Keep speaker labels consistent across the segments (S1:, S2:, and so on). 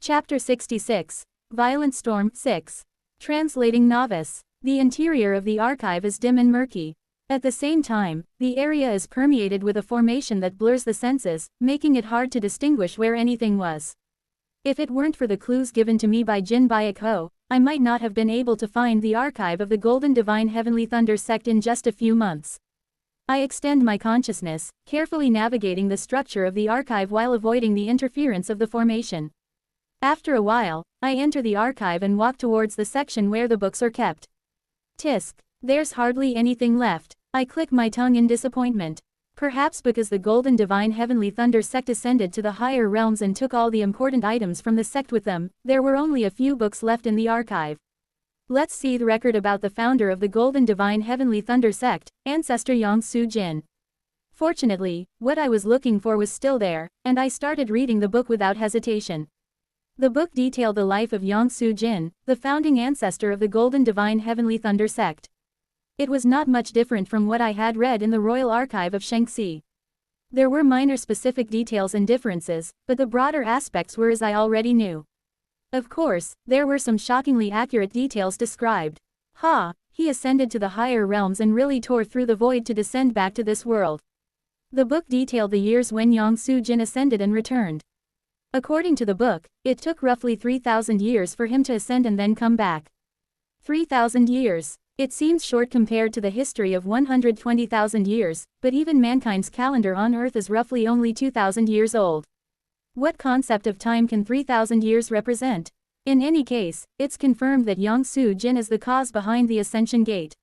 S1: Chapter 66. Violent Storm 6. Translating Novice. The interior of the archive is dim and murky. At the same time, the area is permeated with a formation that blurs the senses, making it hard to distinguish where anything was. If it weren't for the clues given to me by Jin Baek Ho, I might not have been able to find the archive of the Golden Divine Heavenly Thunder sect in just a few months. I extend my consciousness, carefully navigating the structure of the archive while avoiding the interference of the formation. After a while, I enter the archive and walk towards the section where the books are kept. Tisk. There's hardly anything left. I click my tongue in disappointment. Perhaps because the Golden Divine Heavenly Thunder sect ascended to the higher realms and took all the important items from the sect with them, there were only a few books left in the archive. Let's see the record about the founder of the Golden Divine Heavenly Thunder sect, Ancestor Yang Su Jin. Fortunately, what I was looking for was still there, and I started reading the book without hesitation. The book detailed the life of Yang Su Jin, the founding ancestor of the Golden Divine Heavenly Thunder sect. It was not much different from what I had read in the Royal Archive of Shaanxi. There were minor specific details and differences, but the broader aspects were as I already knew. Of course, there were some shockingly accurate details described. He ascended to the higher realms and really tore through the void to descend back to this world. The book detailed the years when Yang Su Jin ascended and returned. According to the book, it took roughly 3,000 years for him to ascend and then come back. 3,000 years. It seems short compared to the history of 120,000 years, but even mankind's calendar on Earth is roughly only 2,000 years old. What concept of time can 3,000 years represent? In any case, it's confirmed that Yang Su Jin is the cause behind the Ascension Gate.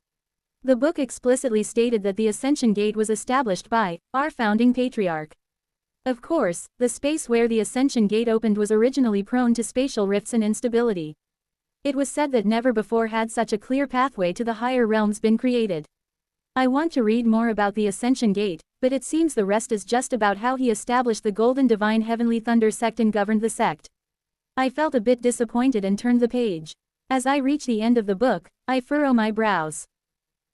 S1: The book explicitly stated that the Ascension Gate was established by our founding patriarch. Of course, the space where the Ascension Gate opened was originally prone to spatial rifts and instability. It was said that never before had such a clear pathway to the higher realms been created. I want to read more about the Ascension Gate, but it seems the rest is just about how he established the Golden Divine Heavenly Thunder sect and governed the sect. I felt a bit disappointed and turned the page. As I reach the end of the book, I furrow my brows.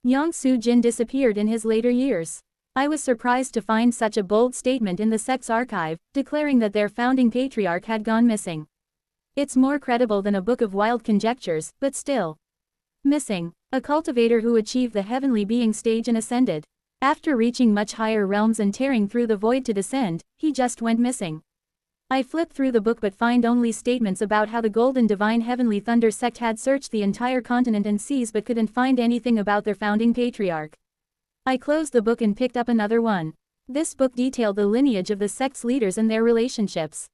S1: Yang Su Jin disappeared in his later years. I was surprised to find such a bold statement in the sect's archive, declaring that their founding patriarch had gone missing. It's more credible than a book of wild conjectures, but still. Missing. A cultivator who achieved the heavenly being stage and ascended. After reaching much higher realms and tearing through the void to descend, he just went missing. I flip through the book but find only statements about how the Golden Divine Heavenly Thunder sect had searched the entire continent and seas but couldn't find anything about their founding patriarch. I closed the book and picked up another one. This book detailed the lineage of the sect's leaders and their relationships.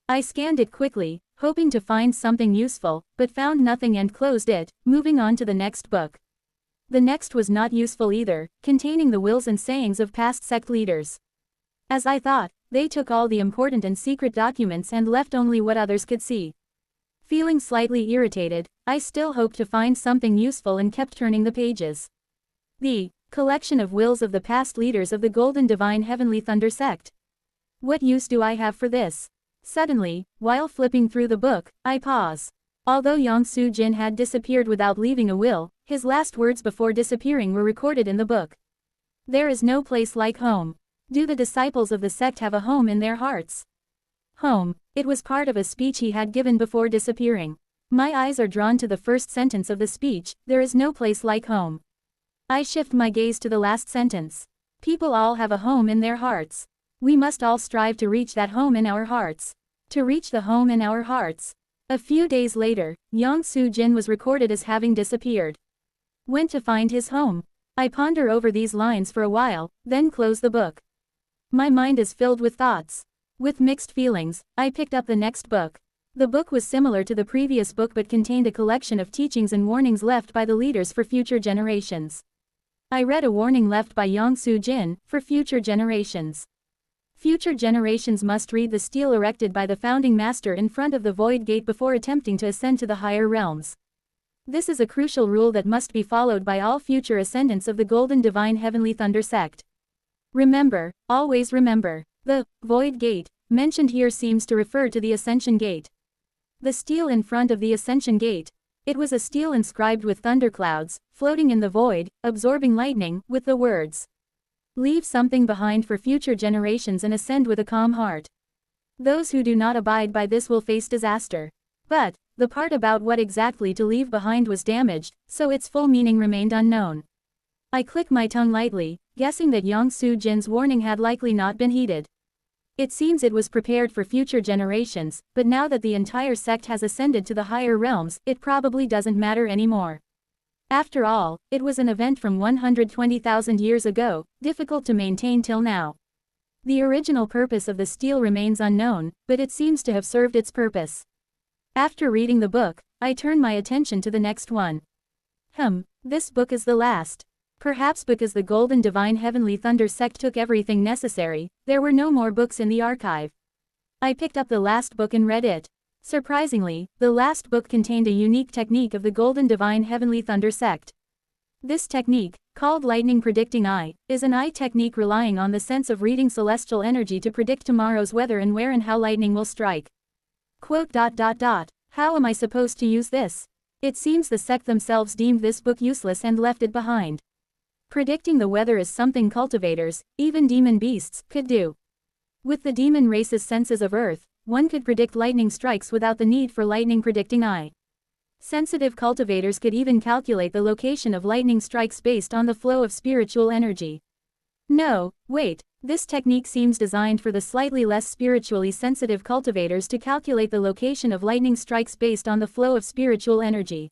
S1: I scanned it quickly, hoping to find something useful, but found nothing and closed it, moving on to the next book. The next was not useful either, containing the wills and sayings of past sect leaders. As I thought, they took all the important and secret documents and left only what others could see. Feeling slightly irritated, I still hoped to find something useful and kept turning the pages. The collection of wills of the past leaders of the Golden Divine Heavenly Thunder sect. What use do I have for this? Suddenly, while flipping through the book, I pause. Although Yang Su Jin had disappeared without leaving a will, his last words before disappearing were recorded in the book. There is no place like home. Do the disciples of the sect have a home in their hearts? Home. It was part of a speech he had given before disappearing. My eyes are drawn to the first sentence of the speech, there is no place like home. I shift my gaze to the last sentence. People all have a home in their hearts. We must all strive to reach that home in our hearts. To reach the home in our hearts. A few days later, Yang Su Jin was recorded as having disappeared. Went to find his home. I ponder over these lines for a while, then close the book. My mind is filled with thoughts. With mixed feelings, I picked up the next book. The book was similar to the previous book but contained a collection of teachings and warnings left by the leaders for future generations. I read a warning left by Yang Su Jin, for future generations. Future generations must read the stele erected by the founding master in front of the void gate before attempting to ascend to the higher realms. This is a crucial rule that must be followed by all future ascendants of the Golden Divine Heavenly Thunder sect. Remember, always remember, the void gate mentioned here seems to refer to the Ascension Gate. The stele in front of the Ascension Gate. It was a stele inscribed with thunderclouds, floating in the void, absorbing lightning, with the words, "Leave something behind for future generations and ascend with a calm heart." Those who do not abide by this will face disaster. But, the part about what exactly to leave behind was damaged, so its full meaning remained unknown. I clicked my tongue lightly, guessing that Yang Su Jin's warning had likely not been heeded. It seems it was prepared for future generations, but now that the entire sect has ascended to the higher realms, it probably doesn't matter anymore. After all, it was an event from 120,000 years ago, difficult to maintain till now. The original purpose of the steel remains unknown, but it seems to have served its purpose. After reading the book, I turn my attention to the next one. This book is the last. Perhaps because the Golden Divine Heavenly Thunder sect took everything necessary, there were no more books in the archive. I picked up the last book and read it. Surprisingly, the last book contained a unique technique of the Golden Divine Heavenly Thunder sect. This technique, called Lightning Predicting Eye, is an eye technique relying on the sense of reading celestial energy to predict tomorrow's weather and where and how lightning will strike. How am I supposed to use this? It seems the sect themselves deemed this book useless and left it behind. Predicting the weather is something cultivators, even demon beasts, could do. With the demon race's senses of earth, one could predict lightning strikes without the need for lightning predicting eye. Sensitive cultivators could even calculate the location of lightning strikes based on the flow of spiritual energy. No, wait, this technique seems designed for the slightly less spiritually sensitive cultivators to calculate the location of lightning strikes based on the flow of spiritual energy.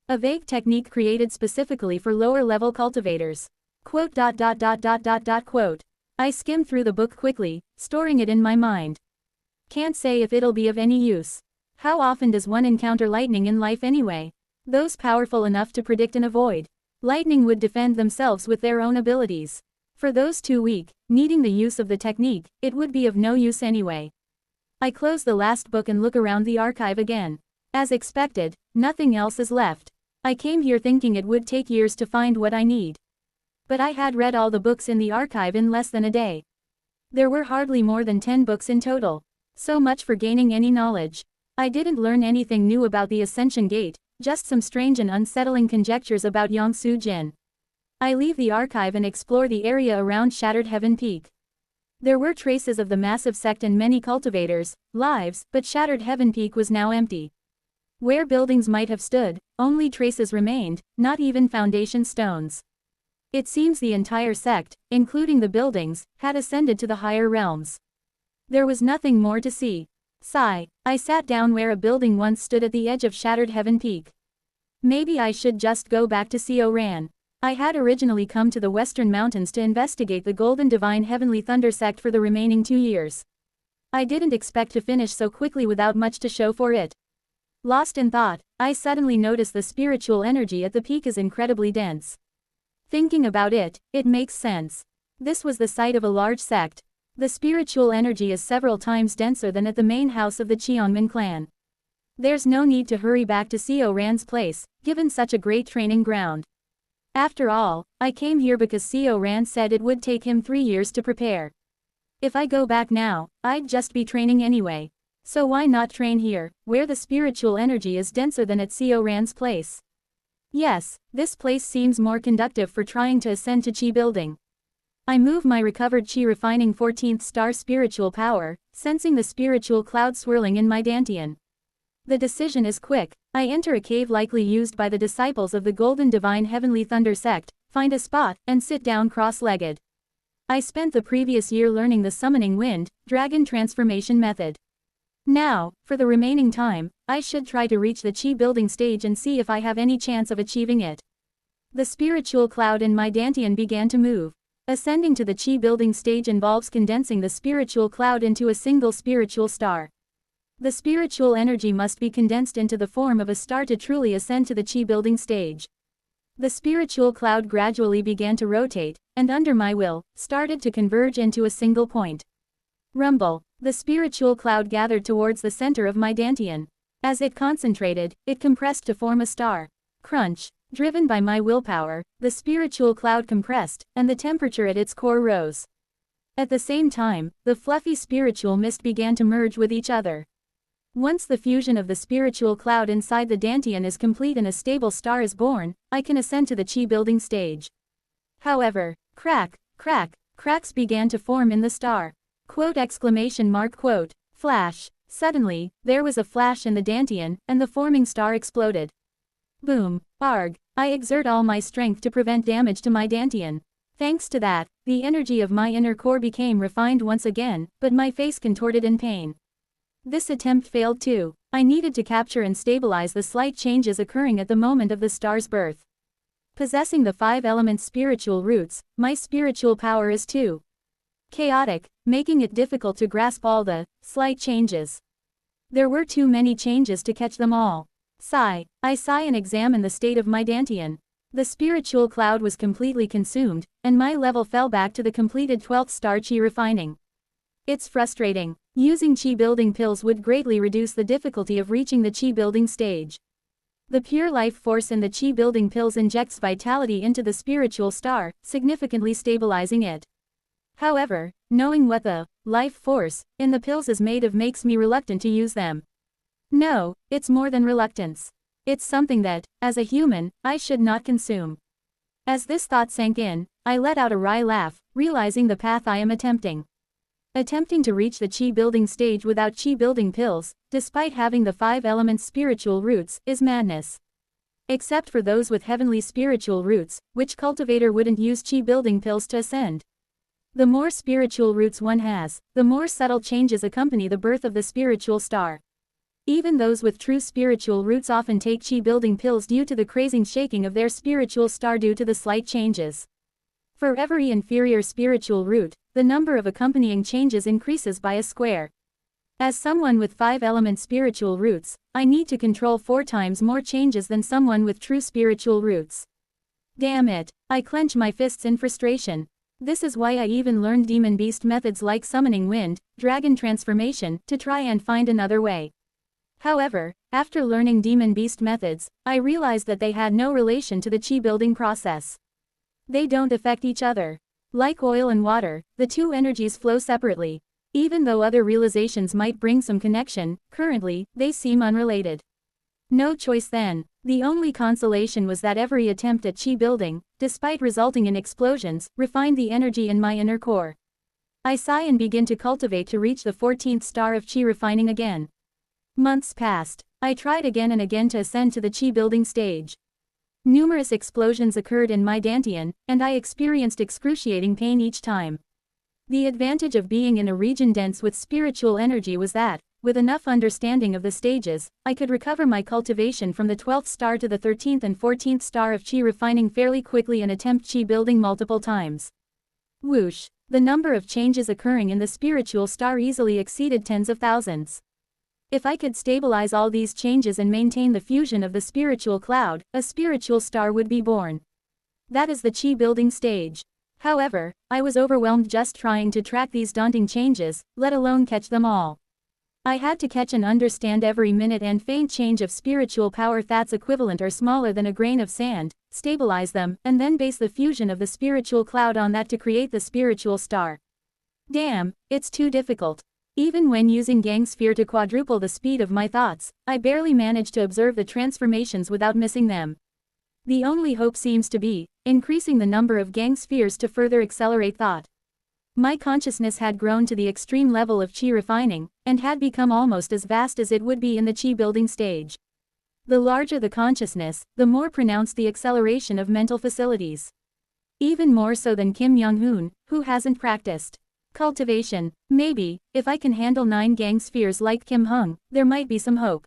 S1: A vague technique created specifically for lower-level cultivators. I skimmed through the book quickly, storing it in my mind. Can't say if it'll be of any use. How often does one encounter lightning in life anyway? Those powerful enough to predict and avoid lightning would defend themselves with their own abilities. For those too weak, needing the use of the technique, it would be of no use anyway. I close the last book and look around the archive again. As expected, nothing else is left. I came here thinking it would take years to find what I need. But I had read all the books in the archive in less than a day. There were hardly more than 10 books in total. So much for gaining any knowledge. I didn't learn anything new about the Ascension Gate, just some strange and unsettling conjectures about Yang Su Jin. I leave the archive and explore the area around Shattered Heaven Peak. There were traces of the massive sect and many cultivators' lives, but Shattered Heaven Peak was now empty. Where buildings might have stood, only traces remained, not even foundation stones. It seems the entire sect, including the buildings, had ascended to the higher realms. There was nothing more to see. Sigh, I sat down where a building once stood at the edge of Shattered Heaven Peak. Maybe I should just go back to Seo Ran. I had originally come to the Western Mountains to investigate the Golden Divine Heavenly Thunder sect for the remaining 2 years. I didn't expect to finish so quickly without much to show for it. Lost in thought, I suddenly noticed the spiritual energy at the peak is incredibly dense. Thinking about it, it makes sense. This was the site of a large sect. The spiritual energy is several times denser than at the main house of the Cheongmin clan. There's no need to hurry back to Seo Ran's place, given such a great training ground. After all, I came here because Seo Ran said it would take him 3 years to prepare. If I go back now, I'd just be training anyway. So why not train here, where the spiritual energy is denser than at Seo Ran's place? Yes, this place seems more conducive for trying to ascend to Qi building. I move my recovered Qi refining 14th star spiritual power, sensing the spiritual cloud swirling in my Dantian. The decision is quick. I enter a cave likely used by the disciples of the Golden Divine Heavenly Thunder sect, find a spot, and sit down cross-legged. I spent the previous year learning the summoning wind, dragon transformation method. Now, for the remaining time, I should try to reach the Qi building stage and see if I have any chance of achieving it. The spiritual cloud in my Dantian began to move. Ascending to the Qi building stage involves condensing the spiritual cloud into a single spiritual star. The spiritual energy must be condensed into the form of a star to truly ascend to the Qi building stage. The spiritual cloud gradually began to rotate, and under my will, started to converge into a single point. Rumble. The spiritual cloud gathered towards the center of my Dantian. As it concentrated, it compressed to form a star. Crunch. Driven by my willpower, the spiritual cloud compressed, and the temperature at its core rose. At the same time, the fluffy spiritual mist began to merge with each other. Once the fusion of the spiritual cloud inside the Dantian is complete and a stable star is born, I can ascend to the Qi building stage. However, cracks began to form in the star. Quote! Flash. Suddenly, there was a flash in the Dantian, and the forming star exploded. Boom. Arg. I exert all my strength to prevent damage to my Dantian. Thanks to that, the energy of my inner core became refined once again, but my face contorted in pain. This attempt failed too. I needed to capture and stabilize the slight changes occurring at the moment of the star's birth. Possessing the 5-element spiritual roots, my spiritual power is too chaotic, making it difficult to grasp all the slight changes. There were too many changes to catch them all. Sigh. I sigh and examine the state of my Dantian. The spiritual cloud was completely consumed, and my level fell back to the completed 12th star chi refining. It's frustrating. Using chi building pills would greatly reduce the difficulty of reaching the chi building stage. The pure life force in the chi building pills injects vitality into the spiritual star, significantly stabilizing it. However, knowing what the life force in the pills is made of makes me reluctant to use them. No, it's more than reluctance. It's something that, as a human, I should not consume. As this thought sank in, I let out a wry laugh, realizing the path I am attempting. Attempting to reach the chi building stage without chi building pills, despite having the 5-element spiritual roots, is madness. Except for those with heavenly spiritual roots, which cultivator wouldn't use chi building pills to ascend. The more spiritual roots one has, the more subtle changes accompany the birth of the spiritual star. Even those with true spiritual roots often take chi building pills due to the crazing shaking of their spiritual star due to the slight changes. For every inferior spiritual root, the number of accompanying changes increases by a square. As someone with 5-element spiritual roots, I need to control 4 times more changes than someone with true spiritual roots. Damn it, I clench my fists in frustration. This is why I even learned demon beast methods like summoning wind, dragon transformation, to try and find another way. However, after learning demon beast methods, I realized that they had no relation to the chi building process. They don't affect each other. Like oil and water, the two energies flow separately. Even though other realizations might bring some connection, currently, they seem unrelated. No choice then. The only consolation was that every attempt at chi building, despite resulting in explosions, refined the energy in my inner core. I sigh and begin to cultivate to reach the 14th star of chi refining again. Months passed. I tried again and again to ascend to the chi building stage. Numerous explosions occurred in my Dantian, and I experienced excruciating pain each time. The advantage of being in a region dense with spiritual energy was that, with enough understanding of the stages, I could recover my cultivation from the 12th star to the 13th and 14th star of chi refining fairly quickly and attempt chi building multiple times. Whoosh! The number of changes occurring in the spiritual star easily exceeded tens of thousands. If I could stabilize all these changes and maintain the fusion of the spiritual cloud, a spiritual star would be born. That is the chi building stage. However, I was overwhelmed just trying to track these daunting changes, let alone catch them all. I had to catch and understand every minute and faint change of spiritual power that's equivalent or smaller than a grain of sand, stabilize them, and then base the fusion of the spiritual cloud on that to create the spiritual star. Damn, it's too difficult. Even when using gang sphere to quadruple the speed of my thoughts, I barely manage to observe the transformations without missing them. The only hope seems to be increasing the number of gang spheres to further accelerate thought. My consciousness had grown to the extreme level of chi refining, and had become almost as vast as it would be in the chi building stage. The larger the consciousness, the more pronounced the acceleration of mental facilities. Even more so than Kim Young-hoon, who hasn't practiced cultivation. Maybe, if I can handle 9 gang spheres like Kim Hung, there might be some hope.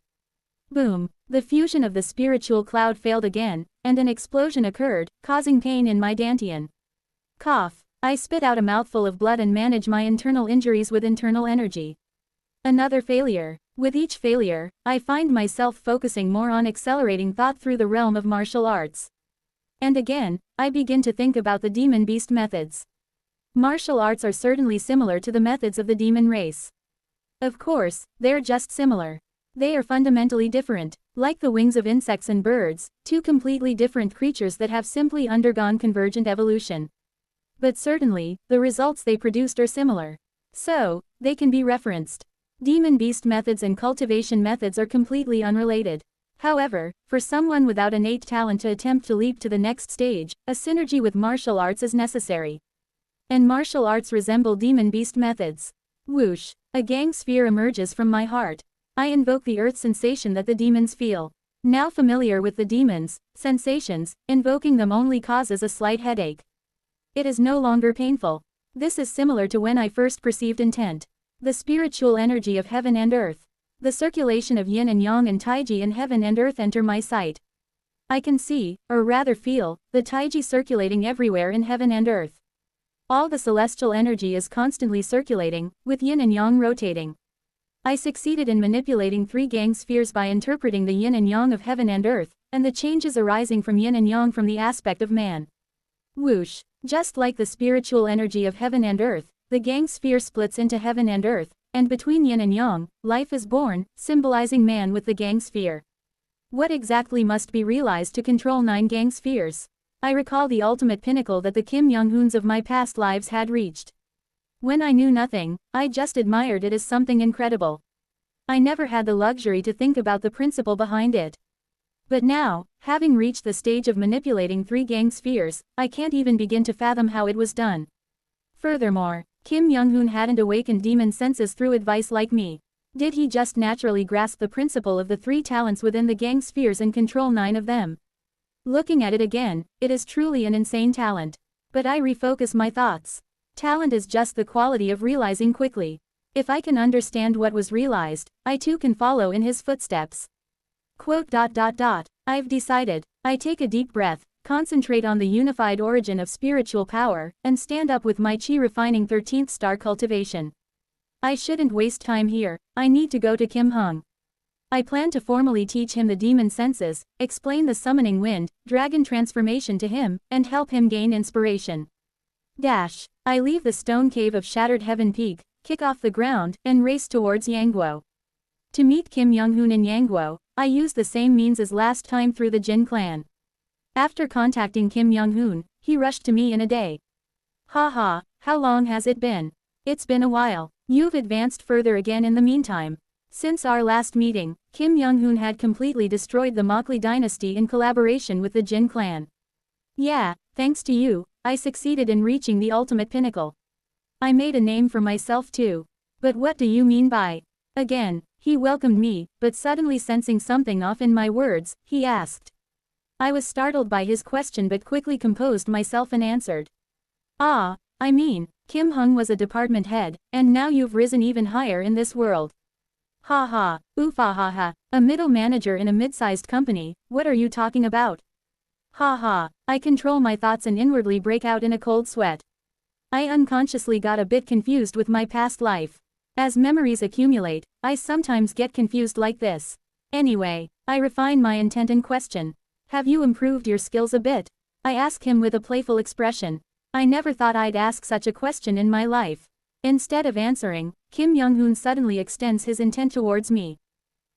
S1: Boom. The fusion of the spiritual cloud failed again, and an explosion occurred, causing pain in my Dantian. Cough. I spit out a mouthful of blood and manage my internal injuries with internal energy. Another failure. With each failure, I find myself focusing more on accelerating thought through the realm of martial arts. And again, I begin to think about the demon beast methods. Martial arts are certainly similar to the methods of the demon race. Of course, they're just similar. They are fundamentally different, like the wings of insects and birds, two completely different creatures that have simply undergone convergent evolution. But certainly, the results they produced are similar. So, they can be referenced. Demon beast methods and cultivation methods are completely unrelated. However, for someone without innate talent to attempt to leap to the next stage, a synergy with martial arts is necessary. And martial arts resemble demon beast methods. Whoosh! A gang sphere emerges from my heart. I invoke the earth sensation that the demons feel. Now familiar with the demons' sensations, invoking them only causes a slight headache. It is no longer painful. This is similar to when I first perceived intent. The spiritual energy of heaven and earth. The circulation of yin and yang and taiji in heaven and earth enter my sight. I can see, or rather feel, the taiji circulating everywhere in heaven and earth. All the celestial energy is constantly circulating, with yin and yang rotating. I succeeded in manipulating 3 gang spheres by interpreting the yin and yang of heaven and earth, and the changes arising from yin and yang from the aspect of man. Whoosh! Just like the spiritual energy of heaven and earth, the gang sphere splits into heaven and earth, and between yin and yang, life is born, symbolizing man with the gang sphere. What exactly must be realized to control 9 gang spheres? I recall the ultimate pinnacle that the Kim Young-hoons of my past lives had reached. When I knew nothing, I just admired it as something incredible. I never had the luxury to think about the principle behind it. But now, having reached the stage of manipulating 3 gang spheres, I can't even begin to fathom how it was done. Furthermore, Kim Young-hoon hadn't awakened demon senses through advice like me. Did he just naturally grasp the principle of the 3 talents within the gang spheres and control 9 of them? Looking at it again, it is truly an insane talent. But I refocus my thoughts. Talent is just the quality of realizing quickly. If I can understand what was realized, I too can follow in his footsteps. I've decided. I take a deep breath, concentrate on the unified origin of spiritual power, and stand up with my chi refining 13th star cultivation. I shouldn't waste time here, I need to go to Kim Hung. I plan to formally teach him the demon senses, explain the summoning wind, dragon transformation to him, and help him gain inspiration. I leave the stone cave of Shattered Heaven Peak, kick off the ground, and race towards Yangguo. To meet Kim Young-hoon in Yangguo, I use the same means as last time through the Jin clan. After contacting Kim Young-hoon, he rushed to me in a day. Haha, how long has it been? It's been a while. You've advanced further again in the meantime. Since our last meeting, Kim Young-hoon had completely destroyed the Mokli dynasty in collaboration with the Jin clan. Yeah, thanks to you, I succeeded in reaching the ultimate pinnacle. I made a name for myself too. But what do you mean by? Again, he welcomed me, but suddenly sensing something off in my words, he asked. I was startled by his question but quickly composed myself and answered. I mean, Kim Hung was a department head, and now you've risen even higher in this world. Ha, a middle manager in a mid-sized company, what are you talking about? Ha, I control my thoughts and inwardly break out in a cold sweat. I unconsciously got a bit confused with my past life. As memories accumulate, I sometimes get confused like this. Anyway, I refine my intent and question. Have you improved your skills a bit? I ask him with a playful expression. I never thought I'd ask such a question in my life. Instead of answering, Kim Young-hoon suddenly extends his intent towards me.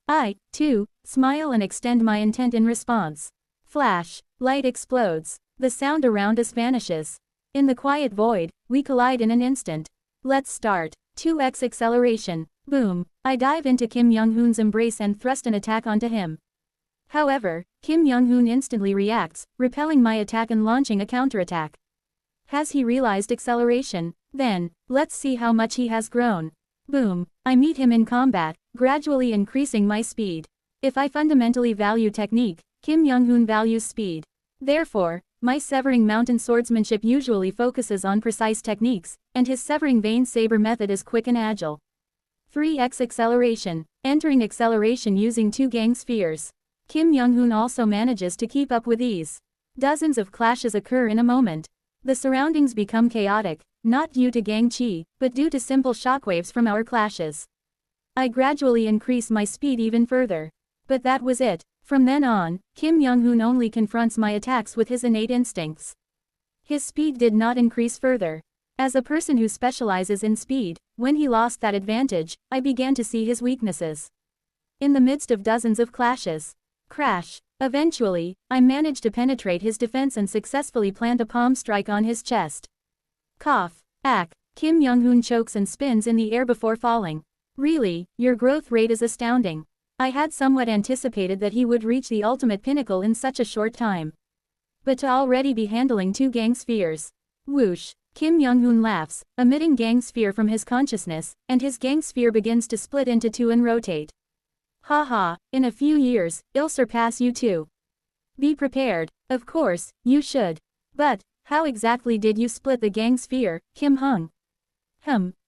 S1: I, too, smile and extend my intent in response. Flash, light explodes. The sound around us vanishes. In the quiet void, we collide in an instant. Let's start. 2x acceleration. Boom. I dive into Kim Young-hoon's embrace and thrust an attack onto him. However, Kim Young-hoon instantly reacts, repelling my attack and launching a counterattack. Has he realized acceleration? Then, let's see how much he has grown. Boom. I meet him in combat, gradually increasing my speed. If I fundamentally value technique, Kim Young-hoon values speed. Therefore, my Severing Mountain swordsmanship usually focuses on precise techniques, and his Severing Vein saber method is quick and agile. 3x acceleration. Entering acceleration using 2 gang spheres. Kim Young-hoon also manages to keep up with ease. Dozens of clashes occur in a moment. The surroundings become chaotic, not due to gang chi, but due to simple shockwaves from our clashes. I gradually increase my speed even further. But that was it. From then on, Kim Young-hoon only confronts my attacks with his innate instincts. His speed did not increase further. As a person who specializes in speed, when he lost that advantage, I began to see his weaknesses. In the midst of dozens of clashes. Crash. Eventually, I managed to penetrate his defense and successfully plant a palm strike on his chest. Cough. Ack. Kim Young-hoon chokes and spins in the air before falling. Really, your growth rate is astounding. I had somewhat anticipated that he would reach the ultimate pinnacle in such a short time. But to already be handling 2 gang spheres. Whoosh. Kim Young-hoon laughs, emitting gang sphere from his consciousness, and his gang sphere begins to split into two and rotate. Haha, in a few years, I'll surpass you too. Be prepared. Of course, you should. But, how exactly did you split the gang sphere, Kim Hung?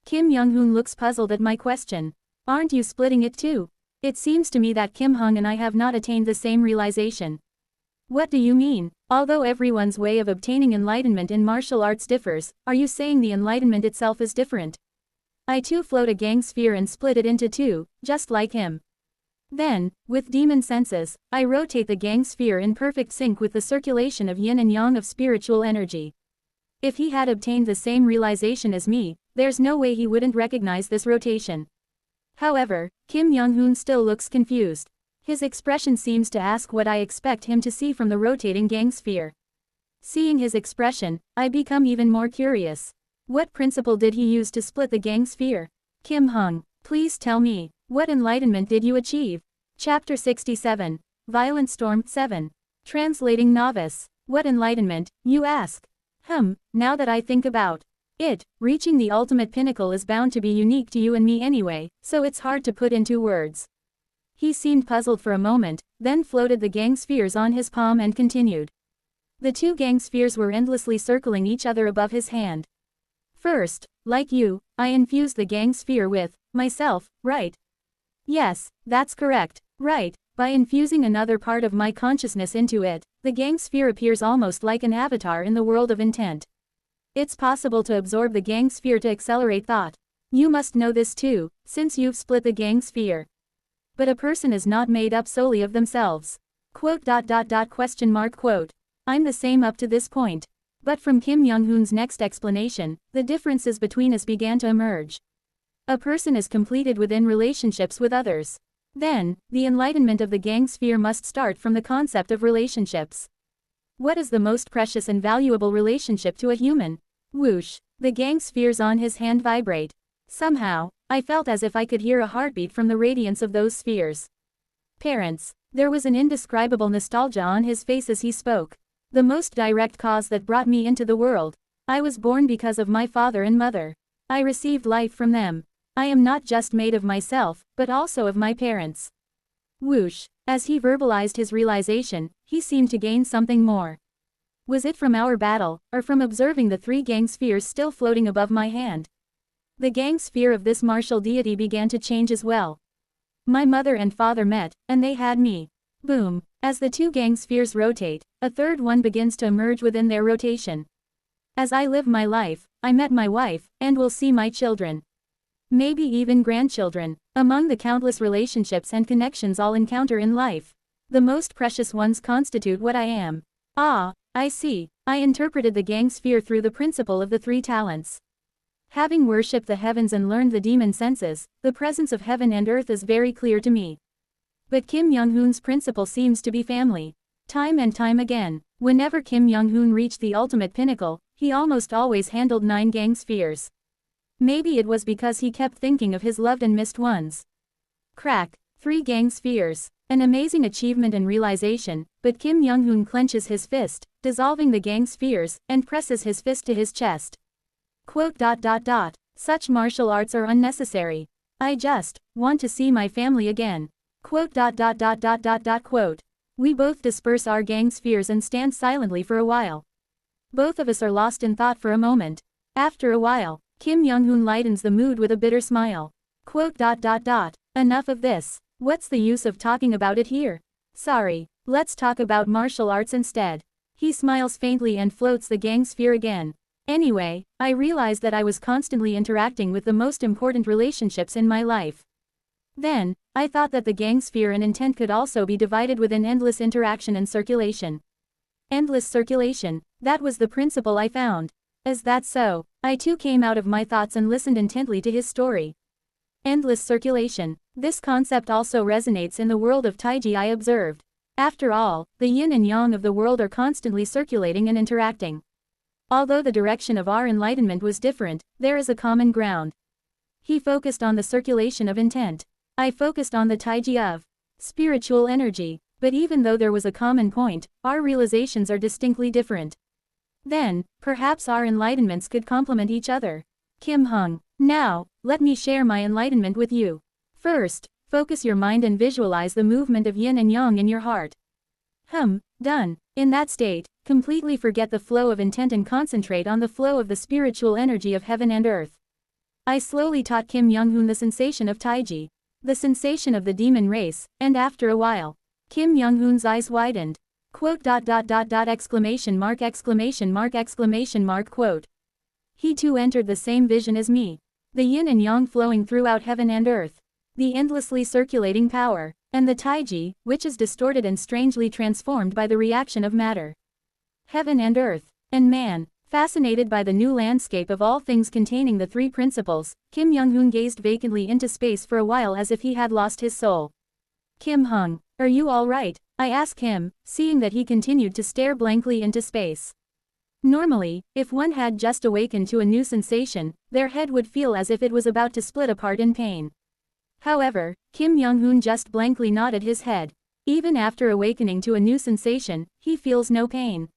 S1: Kim Young-hoon looks puzzled at my question. Aren't you splitting it too? It seems to me that Kim Hung and I have not attained the same realization. What do you mean? Although everyone's way of obtaining enlightenment in martial arts differs, are you saying the enlightenment itself is different? I too float a gang sphere and split it into two, just like him. Then, with demon senses, I rotate the gang sphere in perfect sync with the circulation of yin and yang of spiritual energy. If he had obtained the same realization as me, there's no way he wouldn't recognize this rotation. However, Kim Young-hoon still looks confused. His expression seems to ask what I expect him to see from the rotating gang sphere. Seeing his expression, I become even more curious. What principle did he use to split the gang sphere? Kim Hung, please tell me, what enlightenment did you achieve? Chapter 67, Violent Storm 7. Translating Novice. What enlightenment, you ask? Now that I think about it, reaching the ultimate pinnacle is bound to be unique to you and me anyway, so it's hard to put into words. He seemed puzzled for a moment, then floated the gang spheres on his palm and continued. The two gang spheres were endlessly circling each other above his hand. First, like you, I infused the gang sphere with myself, right? Yes, that's correct, right. By infusing another part of my consciousness into it, the gang sphere appears almost like an avatar in the world of intent. It's possible to absorb the gang sphere to accelerate thought. You must know this too, since you've split the gang sphere. But a person is not made up solely of themselves. Quote. I'm the same up to this point. But from Kim Young-hoon's next explanation, the differences between us began to emerge. A person is completed within relationships with others. Then, the enlightenment of the gang sphere must start from the concept of relationships. What is the most precious and valuable relationship to a human? Whoosh! The gang spheres on his hand vibrate. Somehow, I felt as if I could hear a heartbeat from the radiance of those spheres. Parents. There was an indescribable nostalgia on his face as he spoke. The most direct cause that brought me into the world. I was born because of my father and mother. I received life from them. I am not just made of myself, but also of my parents. Whoosh! As he verbalized his realization, he seemed to gain something more. Was it from our battle, or from observing the three gang spheres still floating above my hand? The gang sphere of this martial deity began to change as well. My mother and father met, and they had me. Boom! As the two gang spheres rotate, a third one begins to emerge within their rotation. As I live my life, I met my wife, and will see my children. Maybe even grandchildren. Among the countless relationships and connections I'll encounter in life, the most precious ones constitute what I am. Ah, I see. I interpreted the gang sphere through the principle of the three talents. Having worshipped the heavens and learned the demon senses, the presence of heaven and earth is very clear to me. But Kim Young-hoon's principle seems to be family. Time and time again, whenever Kim Young-hoon reached the ultimate pinnacle, he almost always handled 9 gang spheres. Maybe it was because he kept thinking of his loved and missed ones. Crack. 3 gang spheres. An amazing achievement and realization, but Kim Young-hoon clenches his fist, dissolving the gang spheres, and presses his fist to his chest. Quote. Such martial arts are unnecessary. I just want to see my family again. Quote. Quote. We both disperse our gang spheres and stand silently for a while. Both of us are lost in thought for a moment. After a while, Kim Young-hoon lightens the mood with a bitter smile. Quote. Enough of this. What's the use of talking about it here? Sorry. Let's talk about martial arts instead. He smiles faintly and floats the gang sphere again. Anyway, I realized that I was constantly interacting with the most important relationships in my life. Then, I thought that the gang sphere and intent could also be divided within endless interaction and circulation. Endless circulation, that was the principle I found. Is that so? I too came out of my thoughts and listened intently to his story. Endless circulation. This concept also resonates in the world of Taiji I observed. After all, the yin and yang of the world are constantly circulating and interacting. Although the direction of our enlightenment was different, there is a common ground. He focused on the circulation of intent. I focused on the Taiji of spiritual energy. But even though there was a common point, our realizations are distinctly different. Then, perhaps our enlightenments could complement each other. Kim Hung. Now, let me share my enlightenment with you. First, focus your mind and visualize the movement of yin and yang in your heart. Done. In that state, completely forget the flow of intent and concentrate on the flow of the spiritual energy of heaven and earth. I slowly taught Kim Young-hoon the sensation of Taiji, the sensation of the demon race, and after a while, Kim Young-hoon's eyes widened. Quote ... exclamation mark exclamation mark exclamation mark quote. He too entered the same vision as me. The yin and yang flowing throughout heaven and earth. The endlessly circulating power. And the Taiji, which is distorted and strangely transformed by the reaction of matter. Heaven and earth. And man. Fascinated by the new landscape of all things containing the three principles, Kim Young-hoon gazed vacantly into space for a while as if he had lost his soul. Kim Hung, are you all right? I asked him, seeing that he continued to stare blankly into space. Normally, if one had just awakened to a new sensation, their head would feel as if it was about to split apart in pain. However, Kim Young-hoon just blankly nodded his head. Even after awakening to a new sensation, he feels no pain.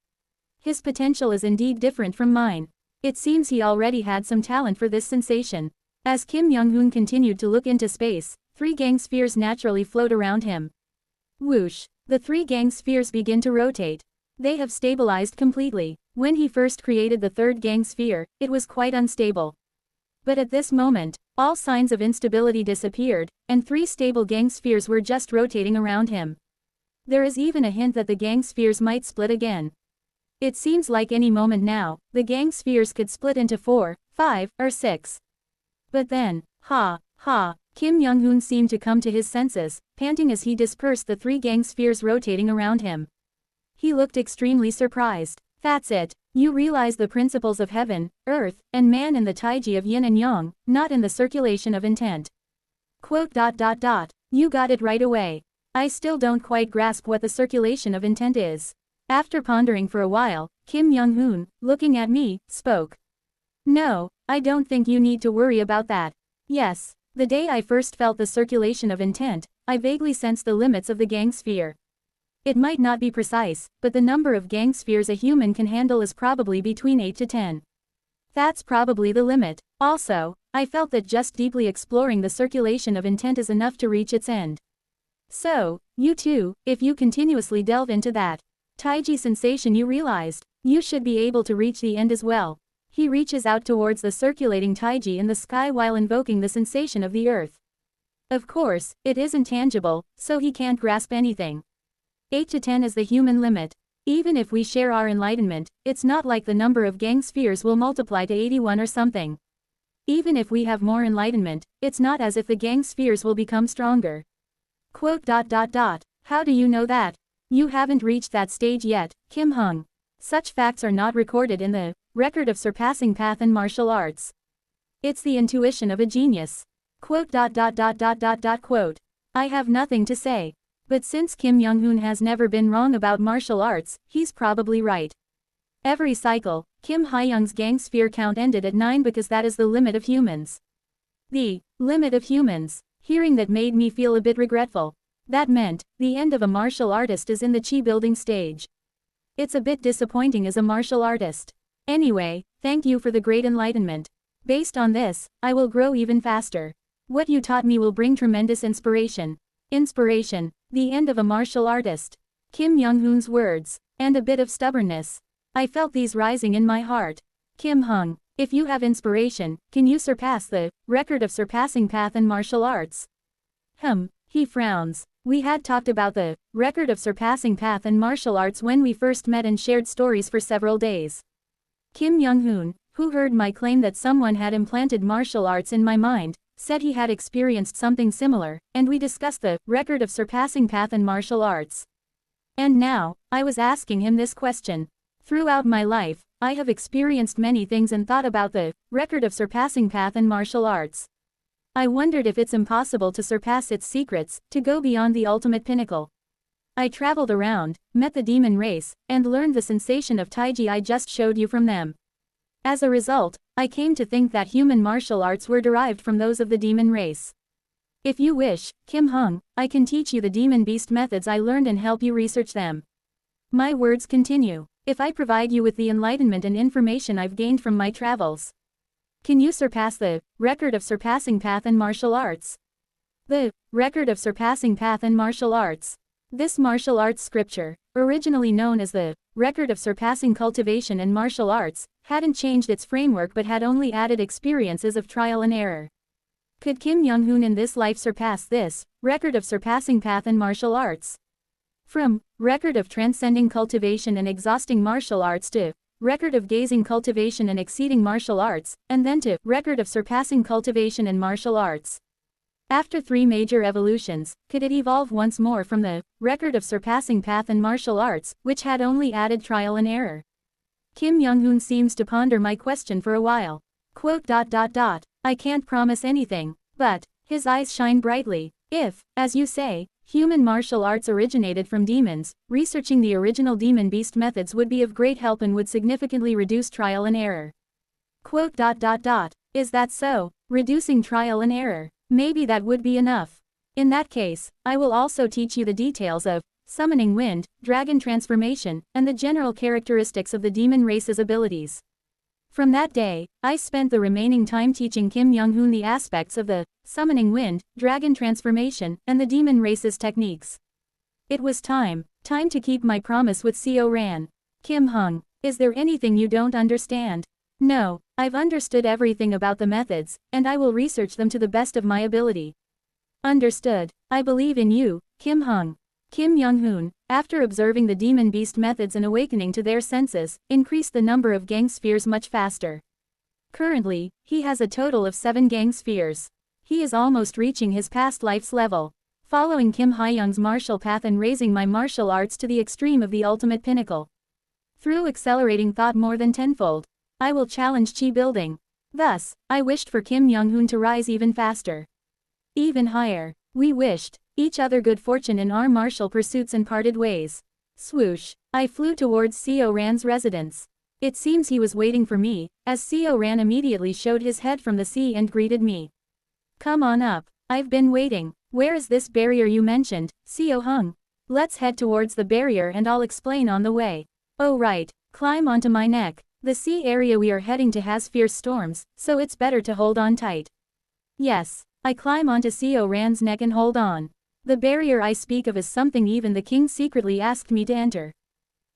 S1: His potential is indeed different from mine. It seems he already had some talent for this sensation. As Kim Young-hoon continued to look into space, 3 gang spheres naturally float around him. Whoosh! The 3 gang spheres begin to rotate. They have stabilized completely. When he first created the 3rd gang sphere, it was quite unstable. But at this moment, all signs of instability disappeared, and 3 stable gang spheres were just rotating around him. There is even a hint that the gang spheres might split again. It seems like any moment now, the gang spheres could split into 4, 5, or 6. But then, Kim Young-hoon seemed to come to his senses, panting as he dispersed the 3 gang spheres rotating around him. He looked extremely surprised. That's it. You realize the principles of heaven, earth, and man in the Taiji of yin and yang, not in the circulation of intent. Quote ... You got it right away. I still don't quite grasp what the circulation of intent is. After pondering for a while, Kim Young-hoon, looking at me, spoke. No, I don't think you need to worry about that. Yes, the day I first felt the circulation of intent, I vaguely sensed the limits of the gang sphere. It might not be precise, but the number of gang spheres a human can handle is probably between 8 to 10. That's probably the limit. Also, I felt that just deeply exploring the circulation of intent is enough to reach its end. So, you too, if you continuously delve into that Taiji sensation you realized, you should be able to reach the end as well. He reaches out towards the circulating Taiji in the sky while invoking the sensation of the earth. Of course, it isn't tangible, so he can't grasp anything. 8 to 10 is the human limit. Even if we share our enlightenment, it's not like the number of gang spheres will multiply to 81 or something. Even if we have more enlightenment, it's not as if the gang spheres will become stronger. Quote ... How do you know that? You haven't reached that stage yet, Kim Hung. Such facts are not recorded in the record of surpassing path in martial arts. It's the intuition of a genius. Quote ... Quote. I have nothing to say. But since Kim Young-hoon has never been wrong about martial arts, he's probably right. Every cycle, Kim Hyung's gang sphere count ended at 9 because that is the limit of humans. The limit of humans. Hearing that made me feel a bit regretful. That meant, the end of a martial artist is in the chi building stage. It's a bit disappointing as a martial artist. Anyway, thank you for the great enlightenment. Based on this, I will grow even faster. What you taught me will bring tremendous inspiration. Inspiration, the end of a martial artist. Kim Young-hoon's words, and a bit of stubbornness. I felt these rising in my heart. Kim Hung, if you have inspiration, can you surpass the record of surpassing path in martial arts? He frowns. We had talked about the record of surpassing path in martial arts when we first met and shared stories for several days. Kim Young-hoon, who heard my claim that someone had implanted martial arts in my mind, said he had experienced something similar, and we discussed the record of surpassing path in martial arts. And now, I was asking him this question. Throughout my life, I have experienced many things and thought about the record of surpassing path in martial arts. I wondered if it's impossible to surpass its secrets, to go beyond the ultimate pinnacle. I traveled around, met the demon race, and learned the sensation of Taiji I just showed you from them. As a result, I came to think that human martial arts were derived from those of the demon race. If you wish, Kim Hung, I can teach you the demon beast methods I learned and help you research them. My words continue. If I provide you with the enlightenment and information I've gained from my travels, can you surpass the record of surpassing path and martial arts? The record of surpassing path and martial arts. This martial arts scripture, originally known as the record of surpassing cultivation and martial arts, hadn't changed its framework but had only added experiences of trial and error. Could Kim Young-hoon in this life surpass this record of surpassing path and martial arts? From record of transcending cultivation and exhausting martial arts to record of gazing cultivation and exceeding martial arts, and then to record of surpassing cultivation and martial arts. After 3 major evolutions, could it evolve once more from the record of surpassing path and martial arts, which had only added trial and error? Kim Young-hoon seems to ponder my question for a while. Quote, I can't promise anything, but his eyes shine brightly. If, as you say, human martial arts originated from demons, researching the original demon beast methods would be of great help and would significantly reduce trial and error. Quote, is that so? Reducing trial and error. Maybe that would be enough. In that case, I will also teach you the details of summoning wind, dragon transformation, and the general characteristics of the demon race's abilities. From that day, I spent the remaining time teaching Kim Young-hoon the aspects of the summoning wind, dragon transformation, and the demon race's techniques. It was time to keep my promise with Seo Ran. Kim Hung, is there anything you don't understand? No, I've understood everything about the methods, and I will research them to the best of my ability. Understood. I believe in you, Kim Hung. Kim Young-hoon, after observing the demon beast methods and awakening to their senses, increased the number of gang spheres much faster. Currently, he has a total of 7 gang spheres. He is almost reaching his past life's level. Following Kim Hyung's martial path and raising my martial arts to the extreme of the ultimate pinnacle. Through accelerating thought more than tenfold, I will challenge chi building. Thus, I wished for Kim Young-hoon to rise even faster. Even higher. We wished each other good fortune in our martial pursuits and parted ways. Swoosh. I flew towards Seo Ran's residence. It seems he was waiting for me, as Seo Ran immediately showed his head from the sea and greeted me. Come on up. I've been waiting. Where is this barrier you mentioned, Seo Hung? Let's head towards the barrier and I'll explain on the way. Oh right, climb onto my neck. The sea area we are heading to has fierce storms, so it's better to hold on tight. Yes. I climb onto Seo Ran's neck and hold on. The barrier I speak of is something even the king secretly asked me to enter.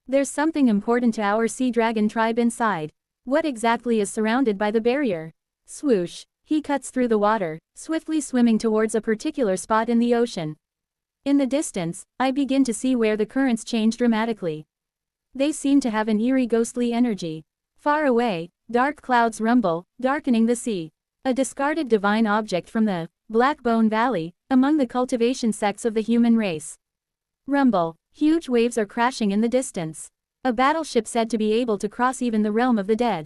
S1: There's something important to our sea dragon tribe inside. What exactly is surrounded by the barrier? Swoosh. He cuts through the water, swiftly swimming towards a particular spot in the ocean. In the distance, I begin to see where the currents change dramatically. They seem to have an eerie ghostly energy. Far away, dark clouds rumble, darkening the sea. A discarded divine object from the Black Bone Valley, among the cultivation sects of the human race. Rumble. Huge waves are crashing in the distance. A battleship said to be able to cross even the realm of the dead.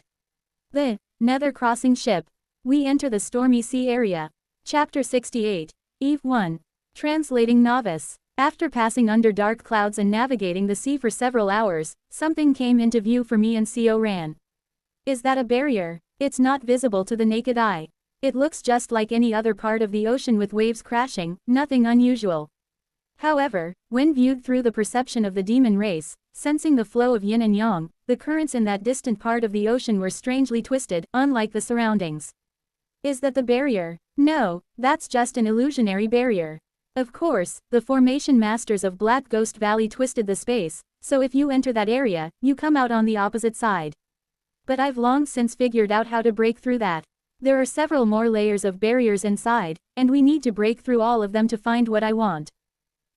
S1: The Nether Crossing Ship. We enter the stormy sea area. Chapter 68. Eve 1. Translating Novice. After passing under dark clouds and navigating the sea for several hours, something came into view for me and Seo Ran. Is that a barrier? It's not visible to the naked eye. It looks just like any other part of the ocean with waves crashing, nothing unusual. However, when viewed through the perception of the demon race, sensing the flow of yin and yang, the currents in that distant part of the ocean were strangely twisted, unlike the surroundings. Is that the barrier? No, that's just an illusionary barrier. Of course, the formation masters of Black Ghost Valley twisted the space, so if you enter that area, you come out on the opposite side. But I've long since figured out how to break through that. There are several more layers of barriers inside, and we need to break through all of them to find what I want.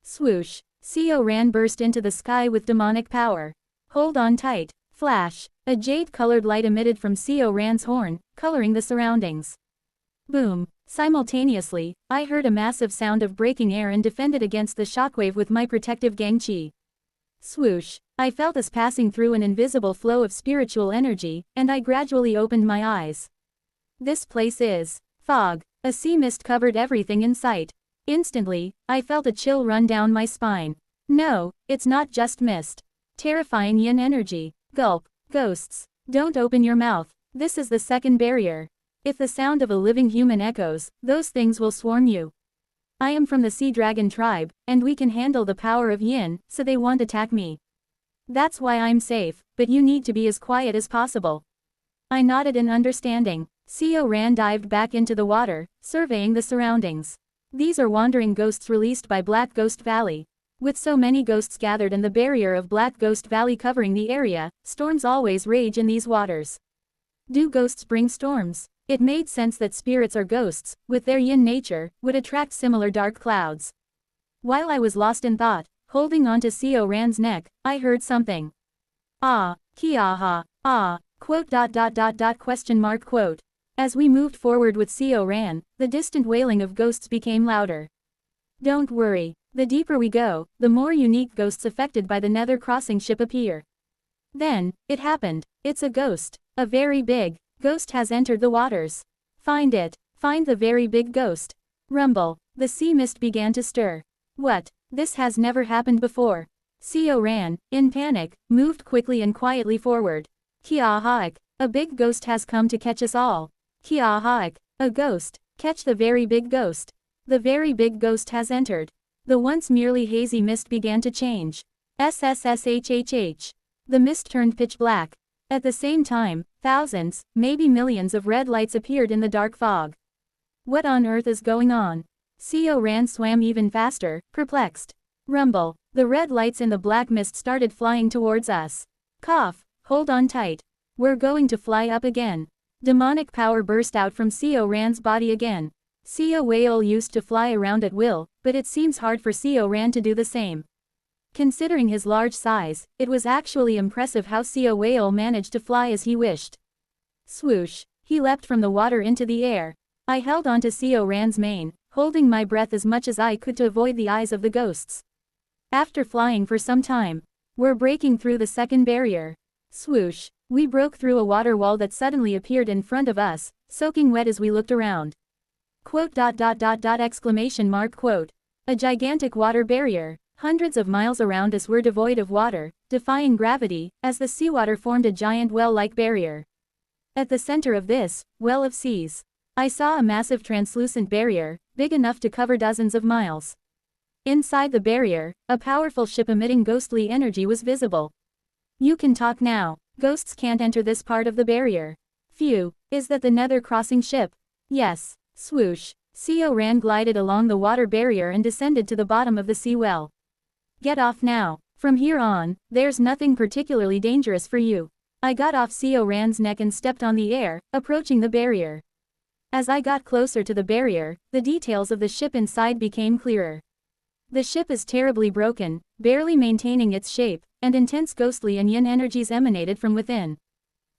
S1: Swoosh. Seo Ran burst into the sky with demonic power. Hold on tight. Flash. A jade-colored light emitted from Seo Ran's horn, coloring the surroundings. Boom. Simultaneously, I heard a massive sound of breaking air and defended against the shockwave with my protective gang chi. Swoosh. I felt us passing through an invisible flow of spiritual energy, and I gradually opened my eyes. This place is fog. A sea mist covered everything in sight. Instantly, I felt a chill run down my spine. No, it's not just mist. Terrifying yin energy. Gulp. Ghosts. Don't open your mouth. This is the second barrier. If the sound of a living human echoes, those things will swarm you. I am from the sea dragon tribe, and we can handle the power of yin, so they won't attack me. That's why I'm safe, but you need to be as quiet as possible. I nodded in understanding. Seo Ran dived back into the water, surveying the surroundings. These are wandering ghosts released by Black Ghost Valley. With so many ghosts gathered and the barrier of Black Ghost Valley covering the area, storms always rage in these waters. Do ghosts bring storms? It made sense that spirits or ghosts, with their yin nature, would attract similar dark clouds. While I was lost in thought, holding onto Seo Ran's neck, I heard something. Ah, ki-aha, ah, quote. As we moved forward with Seo Ran, the distant wailing of ghosts became louder. Don't worry, the deeper we go, the more unique ghosts affected by the Nether crossing ship appear. Then, it happened. It's a ghost. A very big ghost has entered the waters. Find it. Find the very big ghost. Rumble. The sea mist began to stir. What? This has never happened before. Seo Ran, in panic, moved quickly and quietly forward. Kia-haik. A big ghost has come to catch us all. Kia-haik. A ghost. Catch the very big ghost. The very big ghost has entered. The once merely hazy mist began to change. SSSHHH. The mist turned pitch black. At the same time, thousands, maybe millions of red lights appeared in the dark fog. What on earth is going on? Seo Ran swam even faster, perplexed. Rumble. The red lights in the black mist started flying towards us. Cough. Hold on tight. We're going to fly up again. Demonic power burst out from Seo Ran's body again. Seo Whale used to fly around at will, but it seems hard for Seo Ran to do the same. Considering his large size, it was actually impressive how Seo Whale managed to fly as he wished. Swoosh. He leapt from the water into the air. I held onto Seo Ran's mane, holding my breath as much as I could to avoid the eyes of the ghosts. After flying for some time, we're breaking through the second barrier. Swoosh. We broke through a water wall that suddenly appeared in front of us, soaking wet as we looked around. Quote. A gigantic water barrier. Hundreds of miles around us were devoid of water, defying gravity, as the seawater formed a giant well-like barrier. At the center of this well of seas, I saw a massive translucent barrier, big enough to cover dozens of miles. Inside the barrier, a powerful ship emitting ghostly energy was visible. You can talk now. Ghosts can't enter this part of the barrier. Phew, is that the Nether crossing ship? Yes. Swoosh. Seo Ran glided along the water barrier and descended to the bottom of the sea well. Get off now. From here on, there's nothing particularly dangerous for you. I got off Seo Ran's neck and stepped on the air, approaching the barrier. As I got closer to the barrier, the details of the ship inside became clearer. The ship is terribly broken, barely maintaining its shape, and intense ghostly and yin energies emanated from within.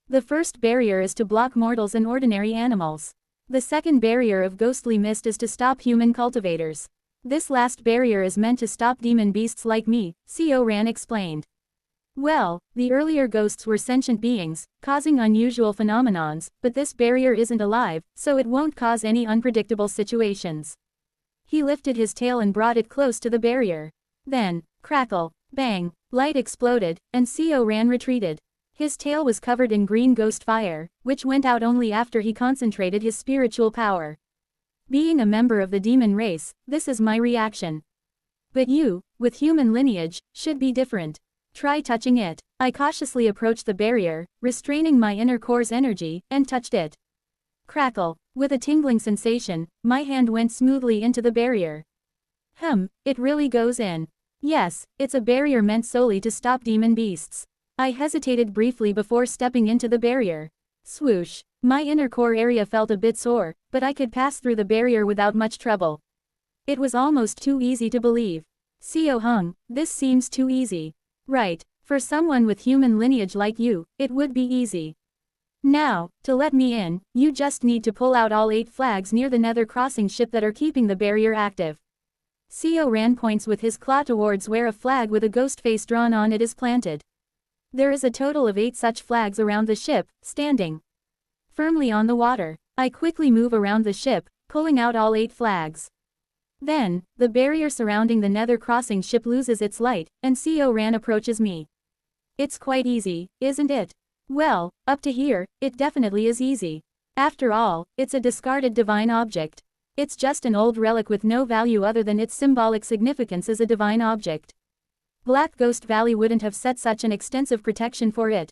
S1: The first barrier is to block mortals and ordinary animals. The second barrier of ghostly mist is to stop human cultivators. This last barrier is meant to stop demon beasts like me, Seo Ran explained. Well, the earlier ghosts were sentient beings, causing unusual phenomenons, but this barrier isn't alive, so it won't cause any unpredictable situations. He lifted his tail and brought it close to the barrier. Then, crackle, bang, light exploded, and Seo Ran retreated. His tail was covered in green ghost fire, which went out only after he concentrated his spiritual power. Being a member of the demon race, this is my reaction. But you, with human lineage, should be different. Try touching it. I cautiously approached the barrier, restraining my inner core's energy, and touched it. Crackle. With a tingling sensation, my hand went smoothly into the barrier. It really goes in. Yes, it's a barrier meant solely to stop demon beasts. I hesitated briefly before stepping into the barrier. Swoosh. My inner core area felt a bit sore, but I could pass through the barrier without much trouble. It was almost too easy to believe. Seo Hung, this seems too easy. Right, for someone with human lineage like you, it would be easy. Now, to let me in, you just need to pull out all 8 flags near the Nether crossing ship that are keeping the barrier active. Seo Ran points with his claw towards where a flag with a ghost face drawn on it is planted. There is a total of 8 such flags around the ship, standing firmly on the water. I quickly move around the ship, pulling out all 8 flags. Then, the barrier surrounding the Nether crossing ship loses its light, and Seo Ran approaches me. It's quite easy, isn't it? Well, up to here, it definitely is easy. After all, it's a discarded divine object. It's just an old relic with no value other than its symbolic significance as a divine object. Black Ghost Valley wouldn't have set such an extensive protection for it.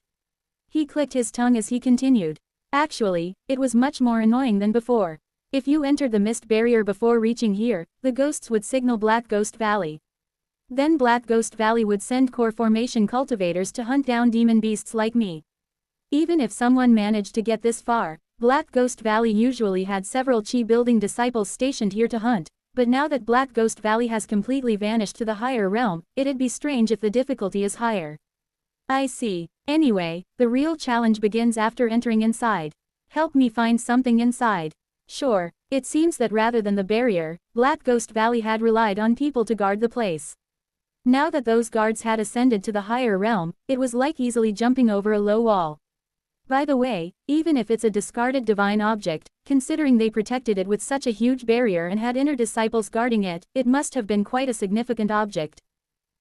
S1: He clicked his tongue as he continued. Actually, it was much more annoying than before. If you entered the mist barrier before reaching here, the ghosts would signal Black Ghost Valley. Then Black Ghost Valley would send core formation cultivators to hunt down demon beasts like me. Even if someone managed to get this far, Black Ghost Valley usually had several chi-building disciples stationed here to hunt, but now that Black Ghost Valley has completely vanished to the higher realm, it'd be strange if the difficulty is higher. I see. Anyway, the real challenge begins after entering inside. Help me find something inside. Sure, it seems that rather than the barrier, Black Ghost Valley had relied on people to guard the place. Now that those guards had ascended to the higher realm, it was like easily jumping over a low wall. By the way, even if it's a discarded divine object, considering they protected it with such a huge barrier and had inner disciples guarding it, it must have been quite a significant object.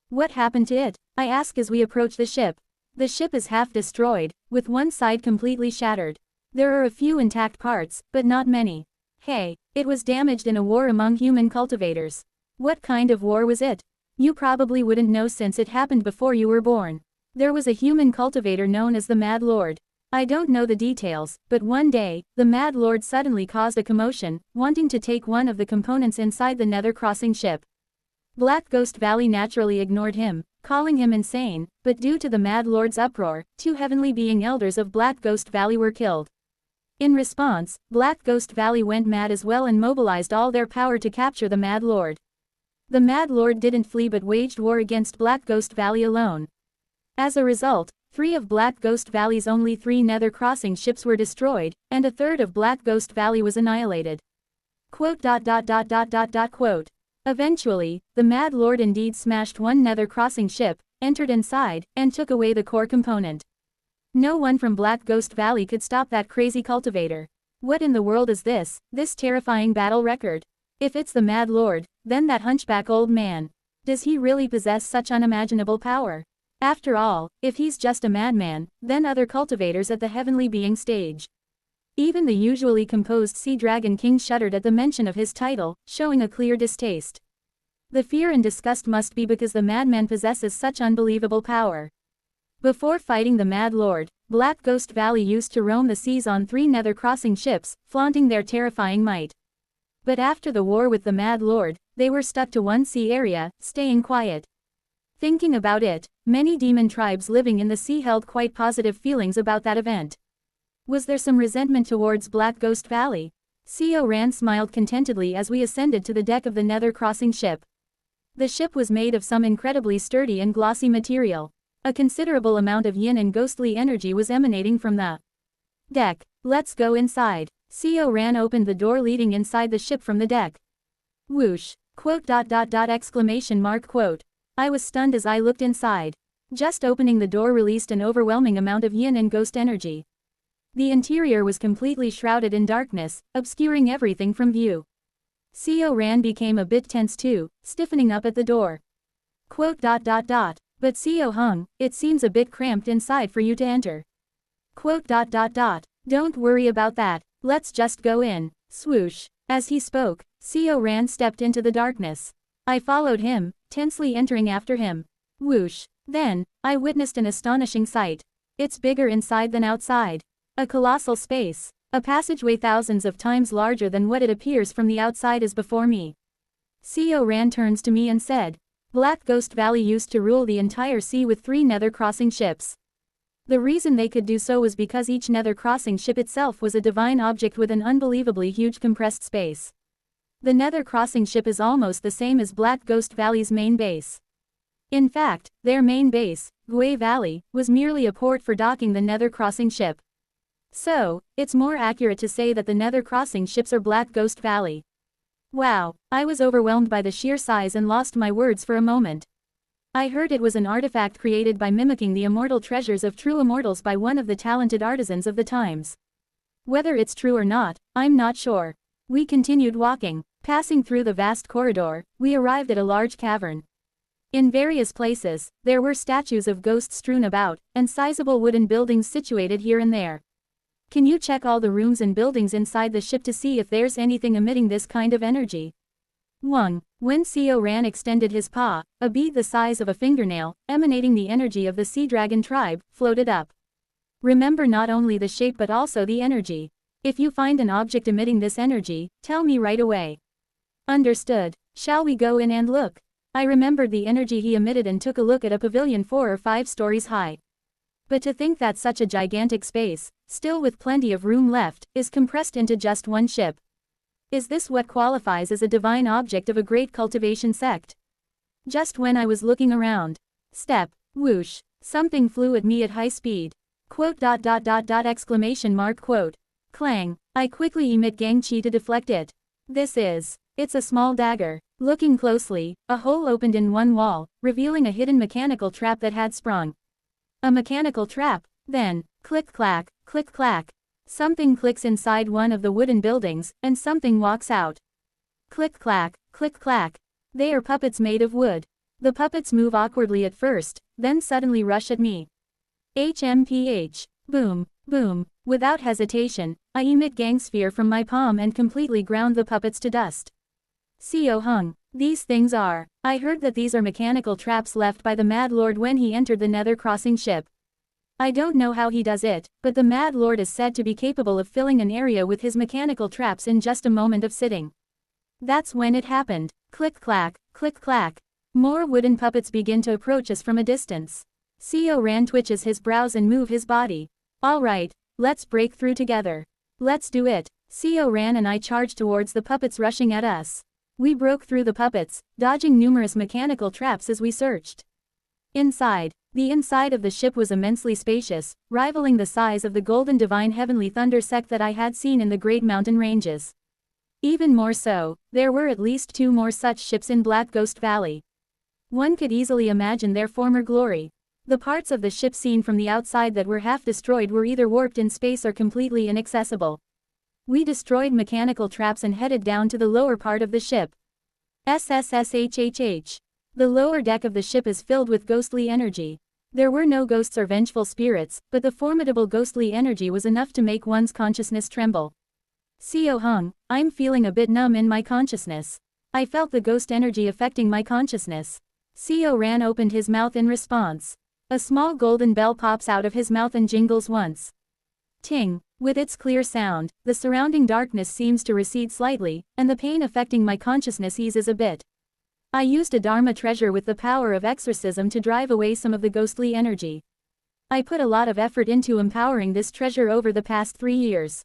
S1: What happened to it? I ask as we approach the ship. The ship is half destroyed, with one side completely shattered. There are a few intact parts, but not many. Hey, it was damaged in a war among human cultivators. What kind of war was it? You probably wouldn't know since it happened before you were born. There was a human cultivator known as the Mad Lord. I don't know the details, but one day, the Mad Lord suddenly caused a commotion, wanting to take one of the components inside the Nether Crossing ship. Black Ghost Valley naturally ignored him, calling him insane, but due to the Mad Lord's uproar, 2 heavenly being elders of Black Ghost Valley were killed. In response, Black Ghost Valley went mad as well and mobilized all their power to capture the Mad Lord. The Mad Lord didn't flee but waged war against Black Ghost Valley alone. As a result, 3 of Black Ghost Valley's only 3 Nether Crossing ships were destroyed, and a third of Black Ghost Valley was annihilated. Quote. Eventually, the Mad Lord indeed smashed one Nether Crossing ship, entered inside, and took away the core component. No one from Black Ghost Valley could stop that crazy cultivator. What in the world is this terrifying battle record? If it's the Mad Lord, then that hunchback old man. Does he really possess such unimaginable power? After all, if he's just a madman, then other cultivators at the heavenly being stage. Even the usually composed Sea Dragon King shuddered at the mention of his title, showing a clear distaste. The fear and disgust must be because the madman possesses such unbelievable power. Before fighting the Mad Lord, Black Ghost Valley used to roam the seas on 3 Nether Crossing ships, flaunting their terrifying might. But after the war with the Mad Lord, they were stuck to one sea area, staying quiet. Thinking about it, many demon tribes living in the sea held quite positive feelings about that event. Was there some resentment towards Black Ghost Valley? Co Ran smiled contentedly as we ascended to the deck of the Nether Crossing ship. The ship was made of some incredibly sturdy and glossy material. A considerable amount of yin and ghostly energy was emanating from the deck. Let's go inside. Co Ran opened the door leading inside the ship from the deck. Whoosh! Quote. Exclamation mark quote. I was stunned as I looked inside. Just opening the door released an overwhelming amount of yin and ghost energy. The interior was completely shrouded in darkness, obscuring everything from view. Co Ran became a bit tense too, stiffening up at the door. Quote. But Co Hung, it seems a bit cramped inside for you to enter. Quote. Don't worry about that, let's just go in. Swoosh. As he spoke, Co Ran stepped into the darkness. I followed him, tensely entering after him. Whoosh. Then, I witnessed an astonishing sight. It's bigger inside than outside. A colossal space. A passageway thousands of times larger than what it appears from the outside is before me. Co Ran turns to me and said, Black Ghost Valley used to rule the entire sea with 3 Nether Crossing ships. The reason they could do so was because each Nether Crossing ship itself was a divine object with an unbelievably huge compressed space. The Nether Crossing ship is almost the same as Black Ghost Valley's main base. In fact, their main base, Gui Valley, was merely a port for docking the Nether Crossing ship. So, it's more accurate to say that the Nether Crossing ships are Black Ghost Valley. Wow, I was overwhelmed by the sheer size and lost my words for a moment. I heard it was an artifact created by mimicking the immortal treasures of true immortals by one of the talented artisans of the times. Whether it's true or not, I'm not sure. We continued walking. Passing through the vast corridor, we arrived at a large cavern. In various places, there were statues of ghosts strewn about, and sizable wooden buildings situated here and there. Can you check all the rooms and buildings inside the ship to see if there's anything emitting this kind of energy? Wang, When Seo Ran extended his paw, a bead the size of a fingernail, emanating the energy of the sea dragon tribe, floated up. Remember not only the shape but also the energy. If you find an object emitting this energy, tell me right away. Understood. Shall we go in and look? I remembered the energy he emitted and took a look at a pavilion 4 or 5 stories high. But to think that such a gigantic space, still with plenty of room left, is compressed into just one ship. Is this what qualifies as a divine object of a great cultivation sect? Just when I was looking around. Step, whoosh, something flew at me at high speed. Quote. Exclamation mark quote. Clang, I quickly emit gang chi to deflect it. It's a small dagger. Looking closely, a hole opened in one wall, revealing a hidden mechanical trap that had sprung. A mechanical trap, then, click-clack, click-clack. Something clicks inside one of the wooden buildings, and something walks out. Click-clack, click-clack. They are puppets made of wood. The puppets move awkwardly at first, then suddenly rush at me. HMPH. Boom, boom. Without hesitation, I emit gang sphere from my palm and completely ground the puppets to dust. Seo Hung. These things are. I heard that these are mechanical traps left by the Mad Lord when he entered the Nether crossing ship. I don't know how he does it, but the Mad Lord is said to be capable of filling an area with his mechanical traps in just a moment of sitting. That's when it happened. Click-clack, click-clack. More wooden puppets begin to approach us from a distance. Seo Ran twitches his brows and move his body. Alright, let's break through together. Let's do it. Seo Ran and I charged towards the puppets rushing at us. We broke through the puppets, dodging numerous mechanical traps as we searched. The inside of the ship was immensely spacious, rivaling the size of the golden divine heavenly thunder sect that I had seen in the great mountain ranges. Even more so, there were at least 2 more such ships in Black Ghost Valley. One could easily imagine their former glory. The parts of the ship seen from the outside that were half destroyed were either warped in space or completely inaccessible. We destroyed mechanical traps and headed down to the lower part of the ship. SSSHHH. The lower deck of the ship is filled with ghostly energy. There were no ghosts or vengeful spirits, but the formidable ghostly energy was enough to make one's consciousness tremble. Seo Hung, I'm feeling a bit numb in my consciousness. I felt the ghost energy affecting my consciousness. Seo Ran opened his mouth in response. A small golden bell pops out of his mouth and jingles once. Ting. With its clear sound, the surrounding darkness seems to recede slightly, and the pain affecting my consciousness eases a bit. I used a Dharma treasure with the power of exorcism to drive away some of the ghostly energy. I put a lot of effort into empowering this treasure over the past 3 years.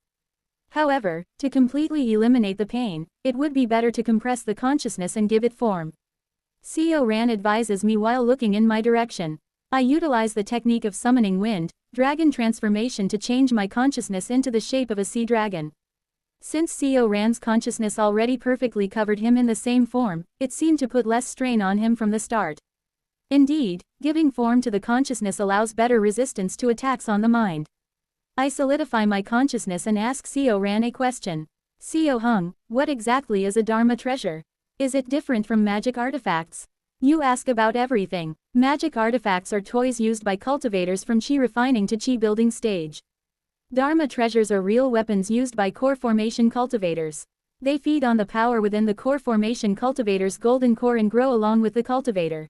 S1: However, to completely eliminate the pain, it would be better to compress the consciousness and give it form. Seo Ran advises me while looking in my direction. I utilize the technique of summoning wind, dragon transformation to change my consciousness into the shape of a sea dragon. Since Seo Ran's consciousness already perfectly covered him in the same form, it seemed to put less strain on him from the start. Indeed, giving form to the consciousness allows better resistance to attacks on the mind. I solidify my consciousness and ask Seo Ran a question. Seo Hung, what exactly is a Dharma treasure? Is it different from magic artifacts? You ask about everything. Magic artifacts are toys used by cultivators from chi refining to chi building stage. Dharma treasures are real weapons used by core formation cultivators. They feed on the power within the core formation cultivator's golden core and grow along with the cultivator.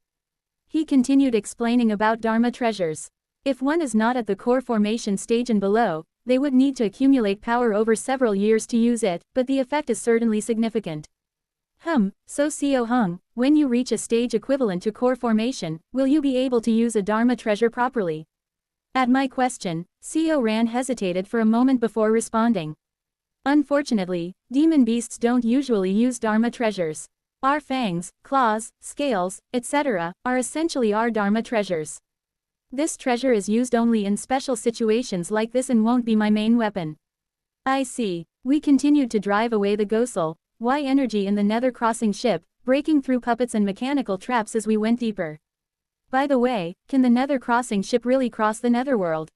S1: He continued explaining about Dharma treasures. If one is not at the core formation stage and below, they would need to accumulate power over several years to use it, but the effect is certainly significant. So Seo Hung, when you reach a stage equivalent to core formation, will you be able to use a Dharma treasure properly? At my question, Seo Ran hesitated for a moment before responding. Unfortunately, demon beasts don't usually use Dharma treasures. Our fangs, claws, scales, etc., are essentially our Dharma treasures. This treasure is used only in special situations like this and won't be my main weapon. I see. We continued to drive away the ghostly energy in the Nether crossing ship, breaking through puppets and mechanical traps as we went deeper. By the way, can the Nether crossing ship really cross the Netherworld?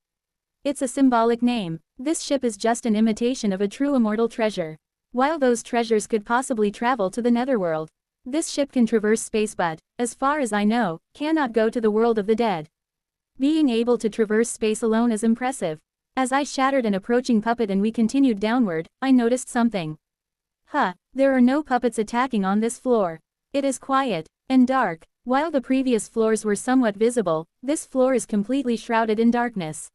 S1: It's a symbolic name. This ship is just an imitation of a true immortal treasure. While those treasures could possibly travel to the Netherworld, this ship can traverse space but, as far as I know, cannot go to the world of the dead. Being able to traverse space alone is impressive. As I shattered an approaching puppet and we continued downward, I noticed something. There are no puppets attacking on this floor. It is quiet and dark. While the previous floors were somewhat visible, this floor is completely shrouded in darkness.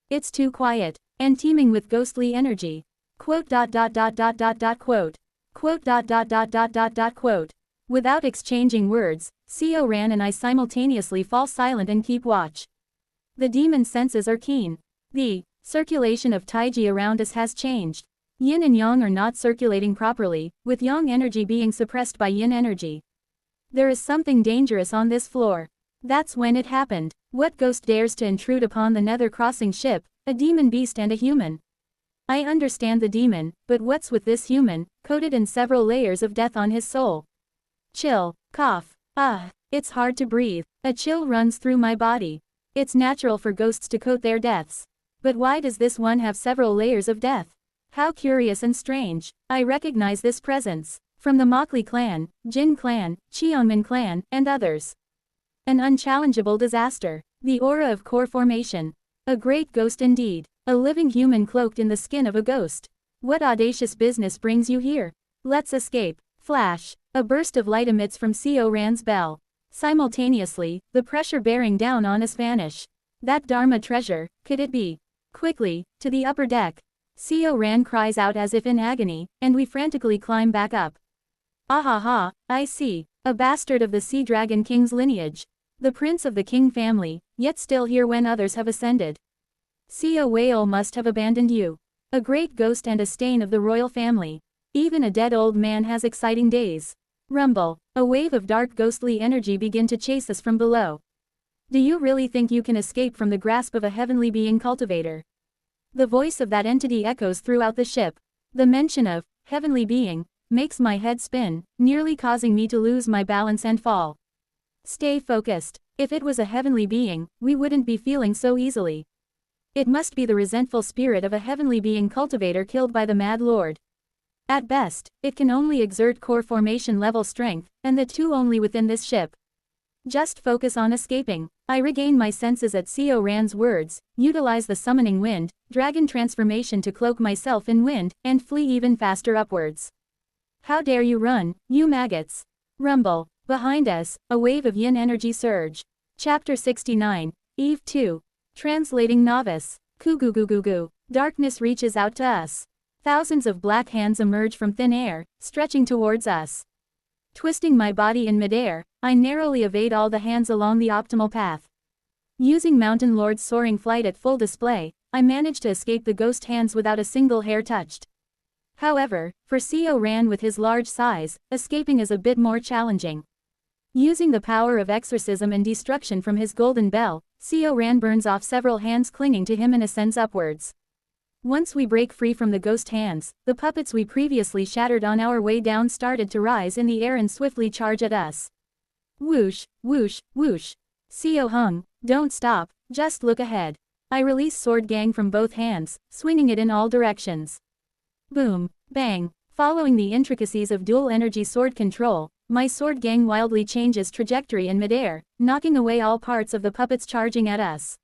S1: It's too quiet and teeming with ghostly energy. Quote. Quote. Quote. Without exchanging words, Co Ran and I simultaneously fall silent and keep watch. The demon senses are keen. The circulation of Taiji around us has changed. Yin and Yang are not circulating properly, with Yang energy being suppressed by Yin energy. There is something dangerous on this floor. That's when it happened. What ghost dares to intrude upon the Nether crossing ship, a demon beast and a human? I understand the demon, but what's with this human, coated in several layers of death on his soul? Chill, cough, it's hard to breathe. A chill runs through my body. It's natural for ghosts to coat their deaths. But why does this one have several layers of death? How curious and strange. I recognize this presence. From the Mokli clan, Jin clan, Cheonmin clan, and others. An unchallengeable disaster. The aura of core formation. A great ghost indeed. A living human cloaked in the skin of a ghost. What audacious business brings you here? Let's escape. Flash. A burst of light emits from Co Ran's bell. Simultaneously, the pressure bearing down on us vanish. That Dharma treasure, could it be? Quickly, to the upper deck. Co Ran cries out as if in agony, and we frantically climb back up. Ahaha, I see. A bastard of the Sea Dragon King's lineage. The prince of the king family, yet still here when others have ascended. Co Whale must have abandoned you. A great ghost and a stain of the royal family. Even a dead old man has exciting days. Rumble. A wave of dark ghostly energy begin to chase us from below. Do you really think you can escape from the grasp of a heavenly being cultivator? The voice of that entity echoes throughout the ship. The mention of heavenly being makes my head spin, nearly causing me to lose my balance and fall. Stay focused. If it was a heavenly being, we wouldn't be feeling so easily. It must be the resentful spirit of a heavenly being cultivator killed by the Mad Lord. At best, it can only exert core formation level strength, and the two only within this ship. Just focus on escaping. I regain my senses at Co Ran's words, utilize the summoning wind, dragon transformation to cloak myself in wind, and flee even faster upwards. How dare you run, you maggots? Rumble. Behind us, a wave of yin energy surge. Chapter 69, Eve 2. Translating Novice. Kugugugugu. Darkness reaches out to us. Thousands of black hands emerge from thin air, stretching towards us. Twisting my body in midair, I narrowly evade all the hands along the optimal path. Using Mountain Lord's soaring flight at full display, I manage to escape the ghost hands without a single hair touched. However, for Co Ran with his large size, escaping is a bit more challenging. Using the power of exorcism and destruction from his golden bell, Co Ran burns off several hands clinging to him and ascends upwards. Once we break free from the ghost hands, the puppets we previously shattered on our way down started to rise in the air and swiftly charge at us. Whoosh, whoosh, whoosh. Co hung, don't stop, just look ahead. I release Sword Gang from both hands, swinging it in all directions. Boom, bang. Following the intricacies of dual energy sword control, my Sword Gang wildly changes trajectory in midair, knocking away all parts of the puppets charging at us.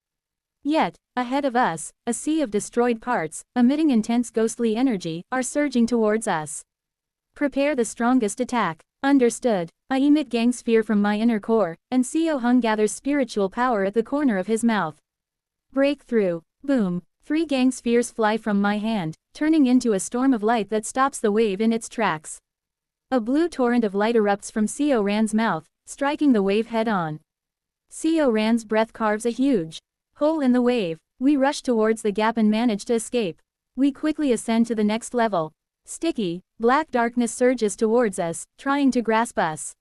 S1: Yet, ahead of us, a sea of destroyed parts, emitting intense ghostly energy, are surging towards us. Prepare the strongest attack. Understood. I emit Gang Sphere from my inner core, and Co Hung gathers spiritual power at the corner of his mouth. Breakthrough. Boom. 3 Gang Spheres fly from my hand, turning into a storm of light that stops the wave in its tracks. A blue torrent of light erupts from Co Ran's mouth, striking the wave head-on. Co Ran's breath carves a huge hole in the wave. We rush towards the gap and manage to escape. We quickly ascend to the next level. Sticky, black darkness surges towards us, trying to grasp us.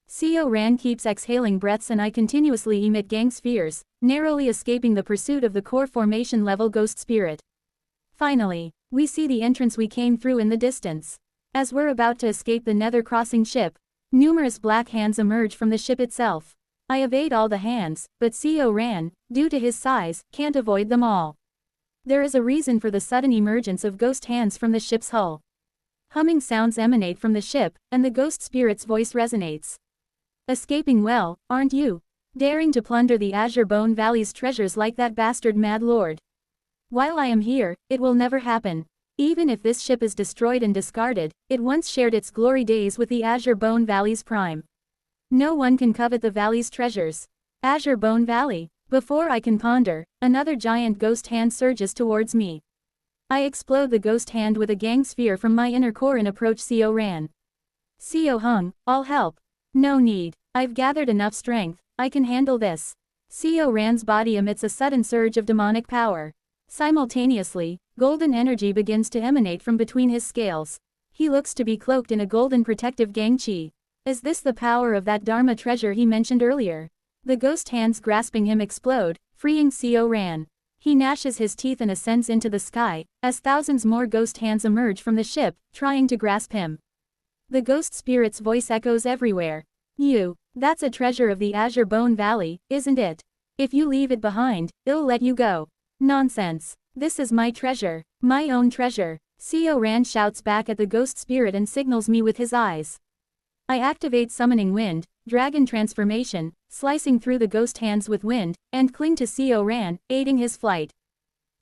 S1: Co Ran keeps exhaling breaths and I continuously emit Gang Spheres, narrowly escaping the pursuit of the core formation level ghost spirit. Finally, we see the entrance we came through in the distance. As we're about to escape the Nether crossing ship, numerous black hands emerge from the ship itself. I evade all the hands, but Co Ran, due to his size, can't avoid them all. There is a reason for the sudden emergence of ghost hands from the ship's hull. Humming sounds emanate from the ship, and the ghost spirit's voice resonates. Escaping well, aren't you? Daring to plunder the Azure Bone Valley's treasures like that bastard Mad Lord. While I am here, it will never happen. Even if this ship is destroyed and discarded, it once shared its glory days with the Azure Bone Valley's prime. No one can covet the valley's treasures. Azure Bone Valley. Before I can ponder, another giant ghost hand surges towards me. I explode the ghost hand with a gang sphere from my inner core and approach Seo Ran. Seo Hung, I'll help. No need. I've gathered enough strength, I can handle this. Seo Ran's body emits a sudden surge of demonic power. Simultaneously, golden energy begins to emanate from between his scales. He looks to be cloaked in a golden protective gang chi. Is this the power of that Dharma treasure he mentioned earlier? The ghost hands grasping him explode, freeing Seo Ran. He gnashes his teeth and ascends into the sky, as thousands more ghost hands emerge from the ship, trying to grasp him. The ghost spirit's voice echoes everywhere. That's a treasure of the Azure Bone Valley, isn't it? If you leave it behind, it'll let you go. Nonsense. This is my treasure. My own treasure. Seo Ran shouts back at the ghost spirit and signals me with his eyes. I activate Summoning Wind, Dragon Transformation, slicing through the ghost hands with wind, and cling to Seo Ran, aiding his flight.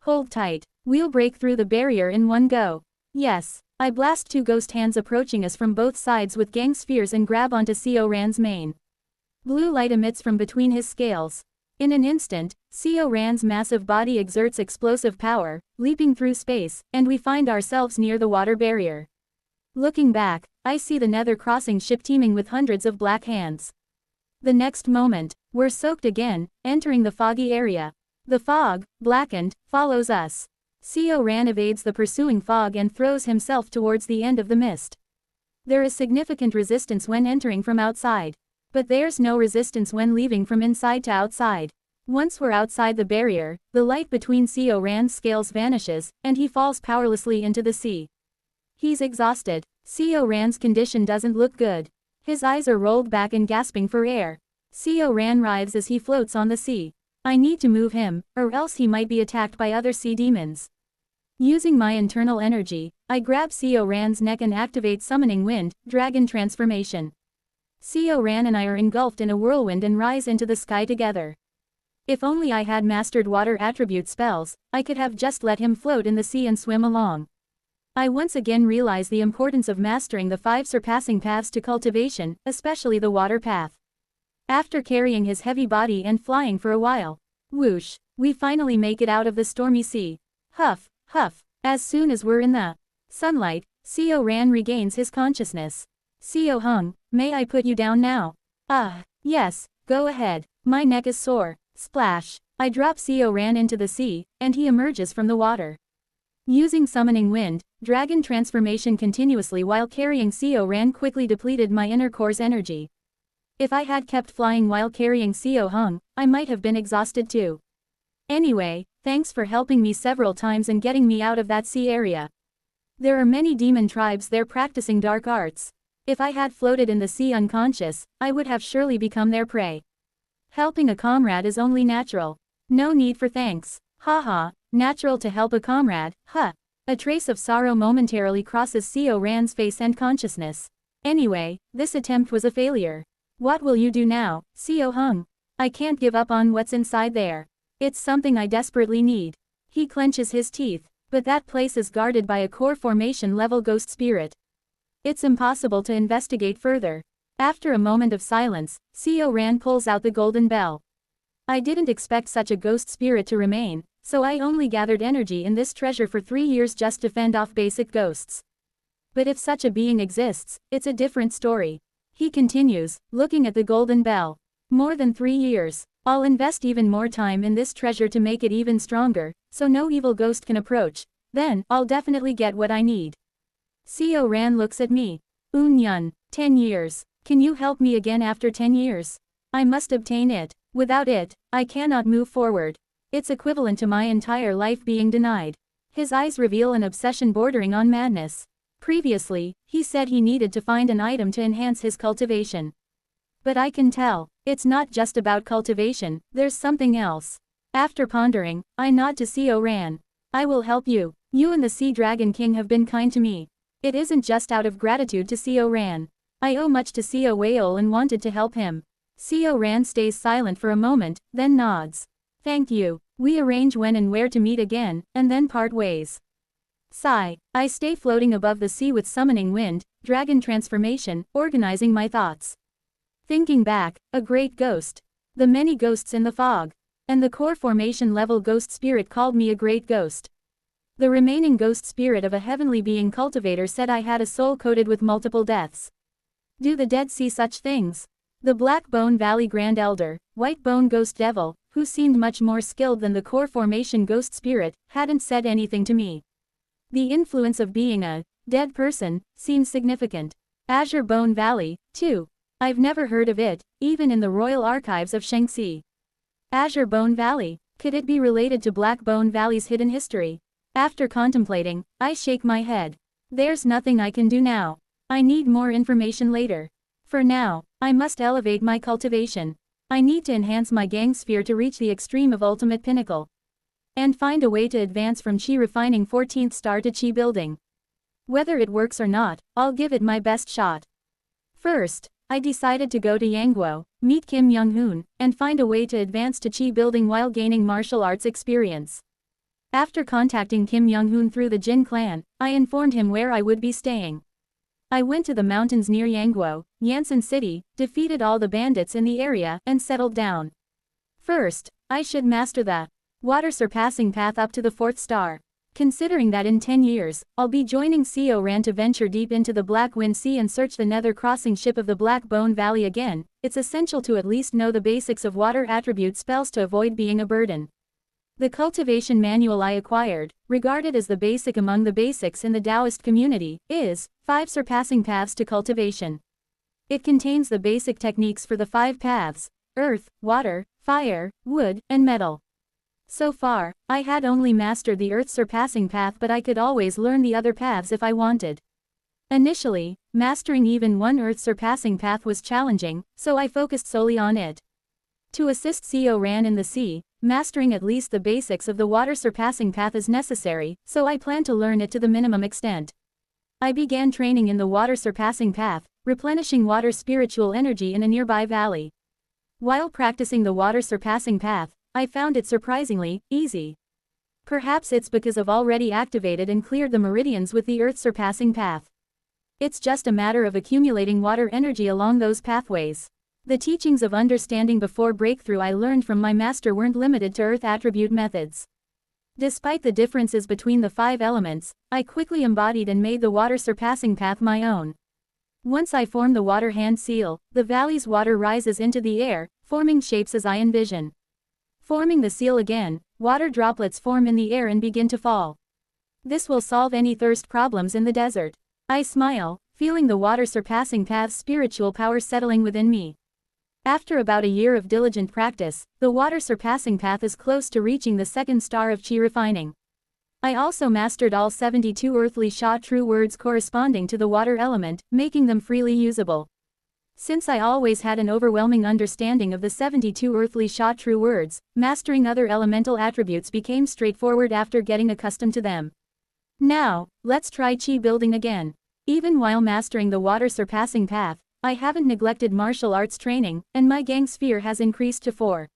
S1: Hold tight. We'll break through the barrier in one go. Yes. I blast two ghost hands approaching us from both sides with gang spheres and grab onto Seo Ran's mane. Blue light emits from between his scales. In an instant, Seo Ran's massive body exerts explosive power, leaping through space, and we find ourselves near the water barrier. Looking back, I see the Nether crossing ship teeming with hundreds of black hands. The next moment, we're soaked again, entering the foggy area. The fog, blackened, follows us. Seo Ran evades the pursuing fog and throws himself towards the end of the mist. There is significant resistance when entering from outside. But there's no resistance when leaving from inside to outside. Once we're outside the barrier, the light between Seo Ran's scales vanishes, and he falls powerlessly into the sea. He's exhausted. Seo Ran's condition doesn't look good. His eyes are rolled back and gasping for air. Seo Ran writhes as he floats on the sea. I need to move him, or else he might be attacked by other sea demons. Using my internal energy, I grab Seo Ran's neck and activate Summoning Wind, Dragon Transformation. Seo Ran and I are engulfed in a whirlwind and rise into the sky together. If only I had mastered water attribute spells, I could have just let him float in the sea and swim along. I once again realize the importance of mastering the 5 surpassing paths to cultivation, especially the water path. After carrying his heavy body and flying for a while, whoosh, we finally make it out of the stormy sea. Huff, huff, as soon as we're in the sunlight, Seo Ran regains his consciousness. Seo Hung, may I put you down now? Yes, go ahead, my neck is sore. Splash, I drop Seo Ran into the sea, and he emerges from the water. Using Summoning Wind, Dragon Transformation continuously while carrying Seo Ran quickly depleted my inner core's energy. If I had kept flying while carrying Seo Hung, I might have been exhausted too. Anyway, thanks for helping me several times and getting me out of that sea area. There are many demon tribes there practicing dark arts. If I had floated in the sea unconscious, I would have surely become their prey. Helping a comrade is only natural. No need for thanks. Haha, natural to help a comrade, huh. A trace of sorrow momentarily crosses Seo Ran's face and consciousness. Anyway, this attempt was a failure. What will you do now, Seo Hung? I can't give up on what's inside there. It's something I desperately need. He clenches his teeth, but that place is guarded by a core formation level ghost spirit. It's impossible to investigate further. After a moment of silence, Seo Ran pulls out the golden bell. I didn't expect such a ghost spirit to remain, so I only gathered energy in this treasure for 3 years just to fend off basic ghosts. But if such a being exists, it's a different story. He continues, looking at the golden bell. More than 3 years. I'll invest even more time in this treasure to make it even stronger, so no evil ghost can approach. Then, I'll definitely get what I need. Seo Ran looks at me. Yun, 10 years. Can you help me again after 10 years? I must obtain it. Without it, I cannot move forward. It's equivalent to my entire life being denied. His eyes reveal an obsession bordering on madness. Previously, he said he needed to find an item to enhance his cultivation. But I can tell, it's not just about cultivation, there's something else. After pondering, I nod to Seo Ran. I will help you. You and the Sea Dragon King have been kind to me. It isn't just out of gratitude to Seo Ran. I owe much to Seo Whale and wanted to help him. Seo Ran stays silent for a moment, then nods. Thank you. We arrange when and where to meet again, and then part ways. Sigh. I stay floating above the sea with summoning wind, dragon transformation, organizing my thoughts. Thinking back, a great ghost. The many ghosts in the fog. And the core formation level ghost spirit called me a great ghost. The remaining ghost spirit of a heavenly being cultivator said I had a soul coated with multiple deaths. Do the dead see such things? The Black Bone Valley Grand Elder, White Bone Ghost Devil, who seemed much more skilled than the core formation ghost spirit, hadn't said anything to me. The influence of being a dead person seems significant. Azure Bone Valley, too. I've never heard of it, even in the royal archives of Shaanxi. Azure Bone Valley, could it be related to Black Bone Valley's hidden history? After contemplating, I shake my head. There's nothing I can do now. I need more information later. For now, I must elevate my cultivation. I need to enhance my gang sphere to reach the extreme of ultimate pinnacle. And find a way to advance from Qi refining 14th star to Qi building. Whether it works or not, I'll give it my best shot. First, I decided to go to Yangguo, meet Kim Young-hoon, and find a way to advance to Qi building while gaining martial arts experience. After contacting Kim Young-hoon through the Jin clan, I informed him where I would be staying. I went to the mountains near Yangguo, Yansan City, defeated all the bandits in the area, and settled down. First, I should master the water surpassing path up to the 4th star. Considering that in 10 years, I'll be joining Co Ran to venture deep into the Black Wind Sea and search the nether crossing ship of the Black Bone Valley again, it's essential to at least know the basics of water attribute spells to avoid being a burden. The cultivation manual I acquired, regarded as the basic among the basics in the Taoist community, is 5 surpassing paths to cultivation. It contains the basic techniques for the 5 paths: earth, water, fire, wood, and metal. So far, I had only mastered the earth surpassing path, but I could always learn the other paths if I wanted. Initially, mastering even one earth surpassing path was challenging, so I focused solely on it. To assist Co Ran in the sea, mastering at least the basics of the water surpassing path is necessary, so I plan to learn it to the minimum extent. I began training in the water surpassing path, replenishing water spiritual energy in a nearby valley. While practicing the water surpassing path, I found it surprisingly easy. Perhaps it's because I've already activated and cleared the meridians with the earth surpassing path. It's just a matter of accumulating water energy along those pathways. The teachings of understanding before breakthrough I learned from my master weren't limited to earth attribute methods. Despite the differences between the 5 elements, I quickly embodied and made the water surpassing path my own. Once I form the water hand seal, the valley's water rises into the air, forming shapes as I envision. Forming the seal again, water droplets form in the air and begin to fall. This will solve any thirst problems in the desert. I smile, feeling the water surpassing path's spiritual power settling within me. After about a year of diligent practice, the water surpassing path is close to reaching the 2nd star of Qi refining. I also mastered all 72 earthly Sha true words corresponding to the water element, making them freely usable. Since I always had an overwhelming understanding of the 72 earthly Sha true words, mastering other elemental attributes became straightforward after getting accustomed to them. Now, let's try Qi building again. Even while mastering the water surpassing path, I haven't neglected martial arts training, and my gang sphere has increased to 4.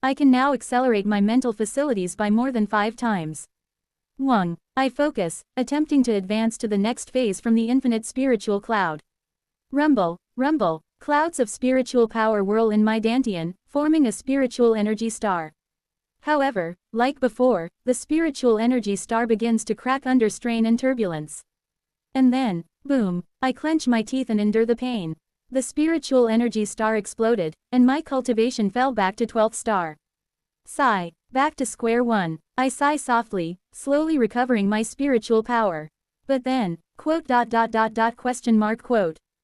S1: I can now accelerate my mental facilities by more than 5 times. 1. I focus, attempting to advance to the next phase from the infinite spiritual cloud. Rumble, rumble, clouds of spiritual power whirl in my dantian, forming a spiritual energy star. However, like before, the spiritual energy star begins to crack under strain and turbulence. And then, boom, I clench my teeth and endure the pain. The spiritual energy star exploded, and my cultivation fell back to 12th star. Sigh, back to square one. I sigh softly, slowly recovering my spiritual power. But then, quote.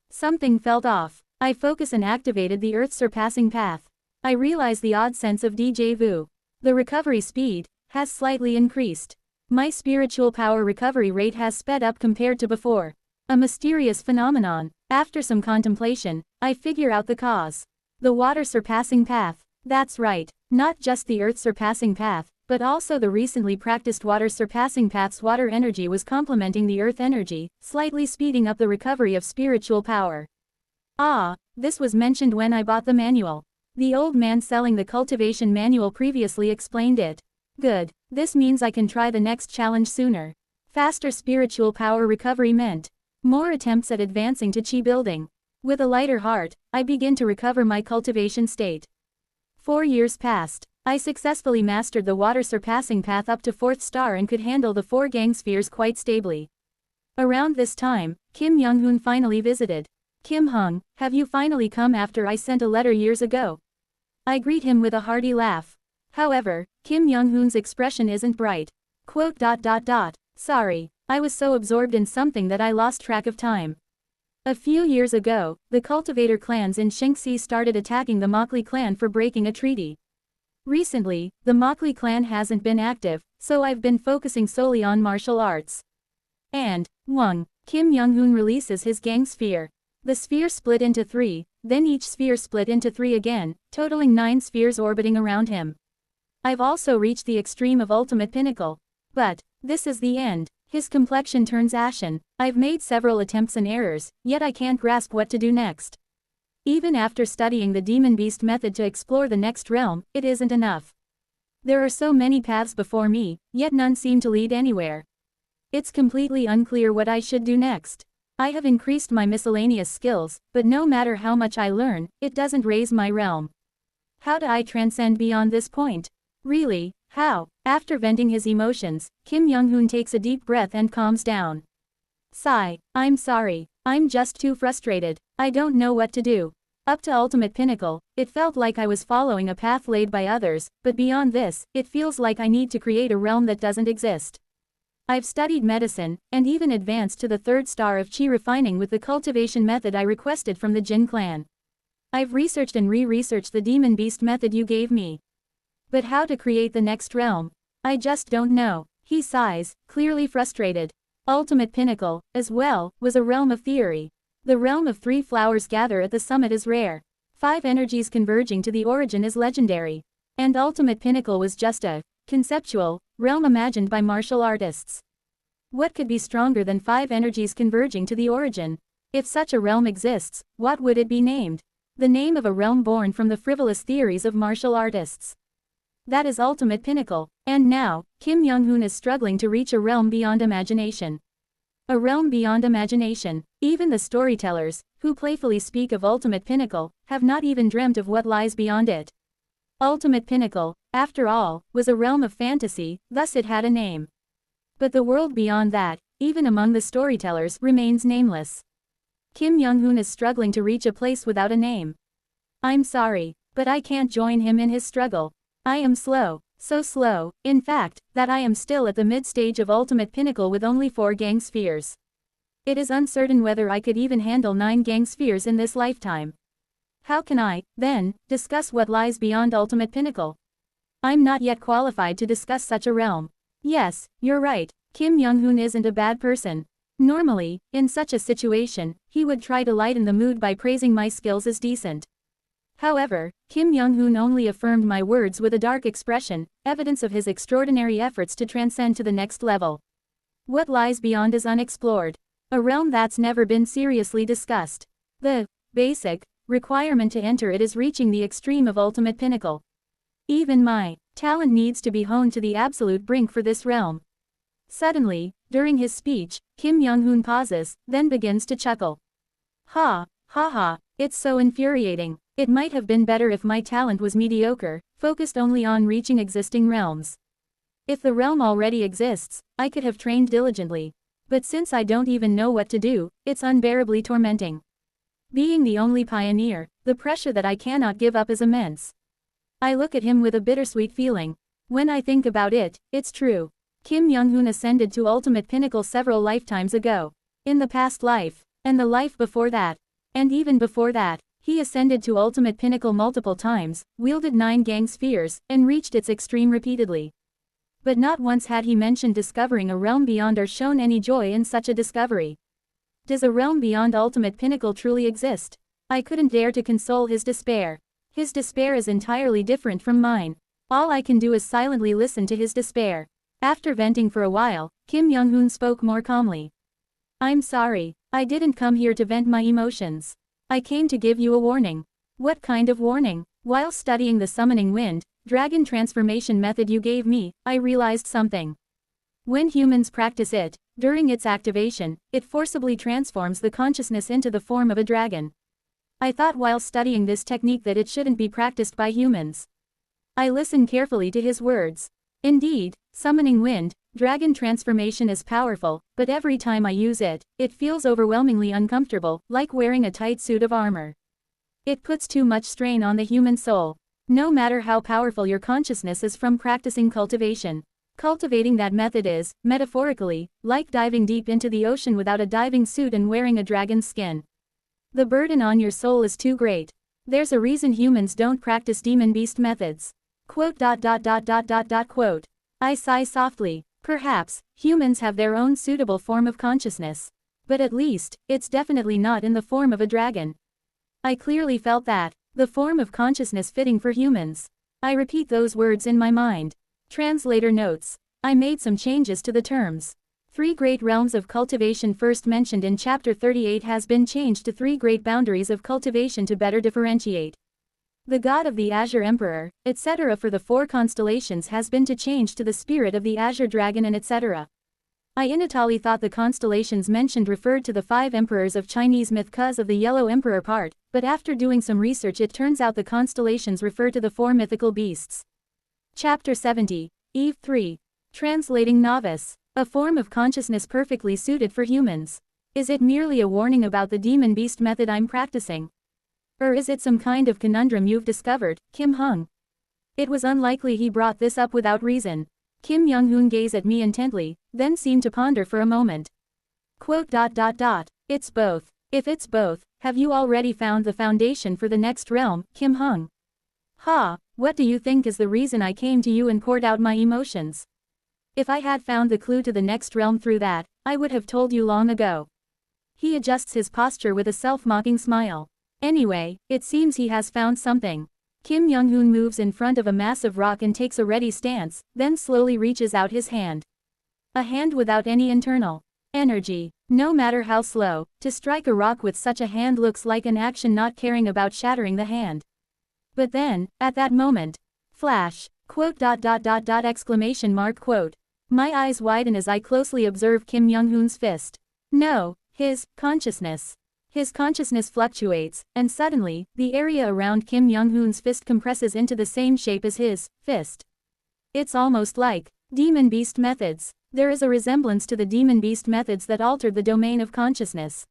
S1: Something felt off. I focus and activated the earth surpassing path. I realize the odd sense of déjà vu. The recovery speed has slightly increased. My spiritual power recovery rate has sped up compared to before. A mysterious phenomenon. After some contemplation, I figure out the cause. The water surpassing path. That's right, not just the earth surpassing path, but also the recently practiced water surpassing path's water energy was complementing the earth energy, slightly speeding up the recovery of spiritual power. Ah, this was mentioned when I bought the manual. The old man selling the cultivation manual previously explained it. Good, this means I can try the next challenge sooner. Faster spiritual power recovery meant more attempts at advancing to chi building. With a lighter heart, I begin to recover my cultivation state. 4 years passed. I successfully mastered the water surpassing path up to 4th star and could handle the 4 gang spheres quite stably. Around this time, Kim Young-hoon finally visited. Kim Hung, have you finally come after I sent a letter years ago? I greet him with a hearty laugh. However, Kim Young-hoon's expression isn't bright. Quote. Sorry, I was so absorbed in something that I lost track of time. A few years ago, the cultivator clans in Shinxi started attacking the Mokli clan for breaking a treaty. Recently, the Mokli clan hasn't been active, so I've been focusing solely on martial arts. And, Wang, Kim Young-hoon releases his gang sphere. The sphere split into 3, then each sphere split into 3 again, totaling 9 spheres orbiting around him. I've also reached the extreme of ultimate pinnacle. But, this is the end. His complexion turns ashen. I've made several attempts and errors, yet I can't grasp what to do next. Even after studying the demon beast method to explore the next realm, it isn't enough. There are so many paths before me, yet none seem to lead anywhere. It's completely unclear what I should do next. I have increased my miscellaneous skills, but no matter how much I learn, it doesn't raise my realm. How do I transcend beyond this point? Really, how? After venting his emotions, Kim Young-hoon takes a deep breath and calms down. Sigh, I'm sorry. I'm just too frustrated. I don't know what to do. Up to ultimate pinnacle, it felt like I was following a path laid by others, but beyond this, it feels like I need to create a realm that doesn't exist. I've studied medicine, and even advanced to the 3rd star of chi refining with the cultivation method I requested from the Jin clan. I've researched and re-researched the demon beast method you gave me. But how to create the next realm? I just don't know. He sighs, clearly frustrated. Ultimate pinnacle, as well, was a realm of theory. The realm of 3 flowers gather at the summit is rare. 5 energies converging to the origin is legendary. And ultimate pinnacle was just a conceptual realm imagined by martial artists. What could be stronger than 5 energies converging to the origin? If such a realm exists, what would it be named? The name of a realm born from the frivolous theories of martial artists. That is ultimate pinnacle. And now, Kim Young-hoon is struggling to reach a realm beyond imagination. A realm beyond imagination. Even the storytellers, who playfully speak of ultimate pinnacle, have not even dreamt of what lies beyond it. Ultimate pinnacle, after all, was a realm of fantasy, thus it had a name. But the world beyond that, even among the storytellers, remains nameless. Kim Young-hoon is struggling to reach a place without a name. I'm sorry, but I can't join him in his struggle. I am slow, so slow, in fact, that I am still at the mid-stage of ultimate pinnacle with only 4 gang spheres. It is uncertain whether I could even handle 9 gang spheres in this lifetime. How can I, then, discuss what lies beyond ultimate pinnacle? I'm not yet qualified to discuss such a realm. Yes, you're right, Kim Young-hoon isn't a bad person. Normally, in such a situation, he would try to lighten the mood by praising my skills as decent. However, Kim Young-hoon only affirmed my words with a dark expression, evidence of his extraordinary efforts to transcend to the next level. What lies beyond is unexplored. A realm that's never been seriously discussed. The basic requirement to enter it is reaching the extreme of ultimate pinnacle. Even my talent needs to be honed to the absolute brink for this realm. Suddenly, during his speech, Kim Young-hoon pauses, then begins to chuckle. Ha, ha ha, it's so infuriating. It might have been better if my talent was mediocre, focused only on reaching existing realms. If the realm already exists, I could have trained diligently. But since I don't even know what to do, it's unbearably tormenting. Being the only pioneer, the pressure that I cannot give up is immense. I look at him with a bittersweet feeling. When I think about it, it's true. Kim Young-hoon ascended to ultimate pinnacle several lifetimes ago. In the past life, and the life before that, and even before that, he ascended to ultimate pinnacle multiple times, wielded 9 gang spheres, and reached its extreme repeatedly. But not once had he mentioned discovering a realm beyond or shown any joy in such a discovery. Does a realm beyond ultimate pinnacle truly exist? I couldn't dare to console his despair. His despair is entirely different from mine. All I can do is silently listen to his despair. After venting for a while, Kim Young-hoon spoke more calmly. I'm sorry, I didn't come here to vent my emotions. I came to give you a warning. What kind of warning? While studying the summoning wind, dragon transformation method you gave me, I realized something. When humans practice it, during its activation, it forcibly transforms the consciousness into the form of a dragon. I thought while studying this technique that it shouldn't be practiced by humans. I listened carefully to his words. Indeed, summoning wind, dragon transformation is powerful, but every time I use it, it feels overwhelmingly uncomfortable, like wearing a tight suit of armor. It puts too much strain on the human soul. No matter how powerful your consciousness is from practicing cultivation. Cultivating that method is, metaphorically, like diving deep into the ocean without a diving suit and wearing a dragon's skin. The burden on your soul is too great. There's a reason humans don't practice demon beast methods. Quote. I sigh softly. Perhaps, humans have their own suitable form of consciousness. But at least, it's definitely not in the form of a dragon. I clearly felt that, the form of consciousness fitting for humans. I repeat those words in my mind. Translator notes. I made some changes to the terms. 3 great realms of cultivation first mentioned in chapter 38 has been changed to 3 great boundaries of cultivation to better differentiate. The god of the Azure Emperor, etc. for the 4 constellations has been to change to the spirit of the Azure Dragon and etc. I initially thought the constellations mentioned referred to the 5 emperors of Chinese myth cause of the Yellow Emperor part, but after doing some research it turns out the constellations refer to the 4 mythical beasts. Chapter 70, Eve 3. Translating Novice. A form of consciousness perfectly suited for humans. Is it merely a warning about the demon beast method I'm practicing? Or is it some kind of conundrum you've discovered, Kim Hung? It was unlikely he brought this up without reason. Kim Young-hoon gazed at me intently, then seemed to ponder for a moment. Quote. It's both. If it's both, have you already found the foundation for the next realm, Kim Hung? Ha, what do you think is the reason I came to you and poured out my emotions? If I had found the clue to the next realm through that, I would have told you long ago. He adjusts his posture with a self-mocking smile. Anyway, it seems he has found something. Kim Young-hoon moves in front of a massive rock and takes a ready stance, then slowly reaches out his hand. A hand without any internal energy. No matter how slow, to strike a rock with such a hand looks like an action not caring about shattering the hand. But then, at that moment, flash, quote. Exclamation mark quote. My eyes widen as I closely observe Kim Young-hoon's fist. No, his consciousness. His consciousness fluctuates, and suddenly, the area around Kim Young-hoon's fist compresses into the same shape as his fist. It's almost like demon beast methods. There is a resemblance to the demon beast methods that altered the domain of consciousness.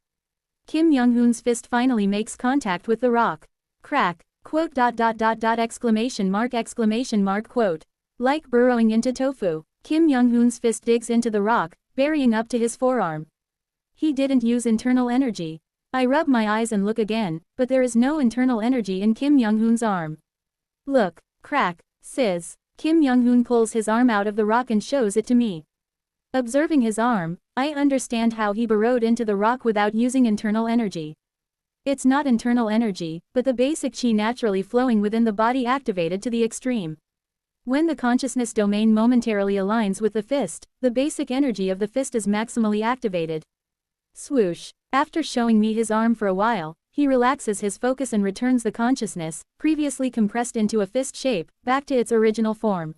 S1: Kim Young-hoon's fist finally makes contact with the rock. Crack, quote. Exclamation mark quote. Like burrowing into tofu, Kim Young-hoon's fist digs into the rock, burying up to his forearm. He didn't use internal energy. I rub my eyes and look again, but there is no internal energy in Kim Young-hoon's arm. Look, crack, sizz. Kim Young-hoon pulls his arm out of the rock and shows it to me. Observing his arm, I understand how he burrowed into the rock without using internal energy. It's not internal energy, but the basic chi naturally flowing within the body activated to the extreme. When the consciousness domain momentarily aligns with the fist, the basic energy of the fist is maximally activated. Swoosh. After showing me his arm for a while, he relaxes his focus and returns the consciousness, previously compressed into a fist shape, back to its original form.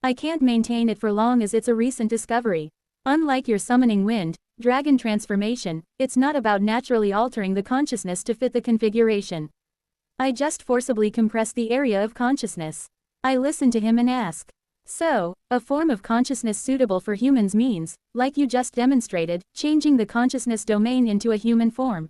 S1: I can't maintain it for long as it's a recent discovery. Unlike your summoning wind, dragon transformation, it's not about naturally altering the consciousness to fit the configuration. I just forcibly compress the area of consciousness. I listen to him and ask. So, a form of consciousness suitable for humans means, like you just demonstrated, changing the consciousness domain into a human form.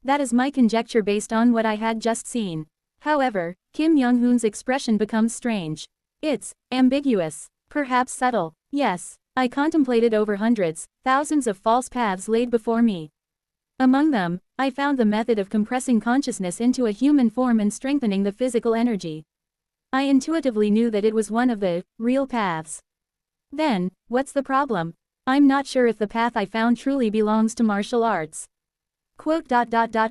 S1: That is my conjecture based on what I had just seen. However, Kim Young-hoon's expression becomes strange. It's ambiguous, perhaps subtle. Yes, I contemplated over hundreds, thousands of false paths laid before me. Among them, I found the method of compressing consciousness into a human form and strengthening the physical energy. I intuitively knew that it was one of the real paths. Then, what's the problem? I'm not sure if the path I found truly belongs to martial arts. Quote.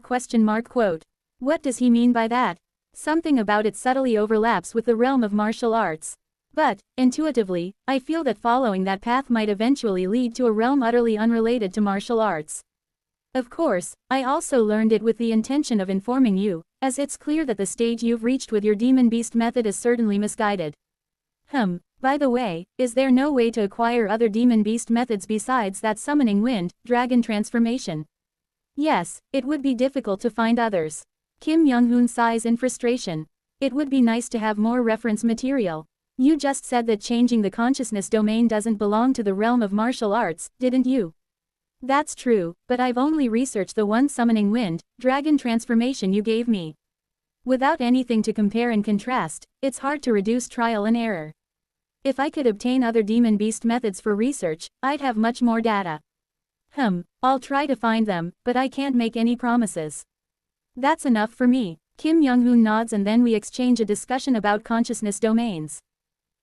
S1: Question mark quote. What does he mean by that? Something about it subtly overlaps with the realm of martial arts. But, intuitively, I feel that following that path might eventually lead to a realm utterly unrelated to martial arts. Of course, I also learned it with the intention of informing you, as it's clear that the stage you've reached with your demon beast method is certainly misguided. By the way, is there no way to acquire other demon beast methods besides that summoning wind, dragon transformation? Yes, it would be difficult to find others. Kim Young-hoon sighs in frustration. It would be nice to have more reference material. You just said that changing the consciousness domain doesn't belong to the realm of martial arts, didn't you? That's true, but I've only researched the one summoning wind, dragon transformation you gave me. Without anything to compare and contrast, it's hard to reduce trial and error. If I could obtain other demon beast methods for research, I'd have much more data. I'll try to find them, but I can't make any promises. That's enough for me. Kim Young-hoon nods and then we exchange a discussion about consciousness domains.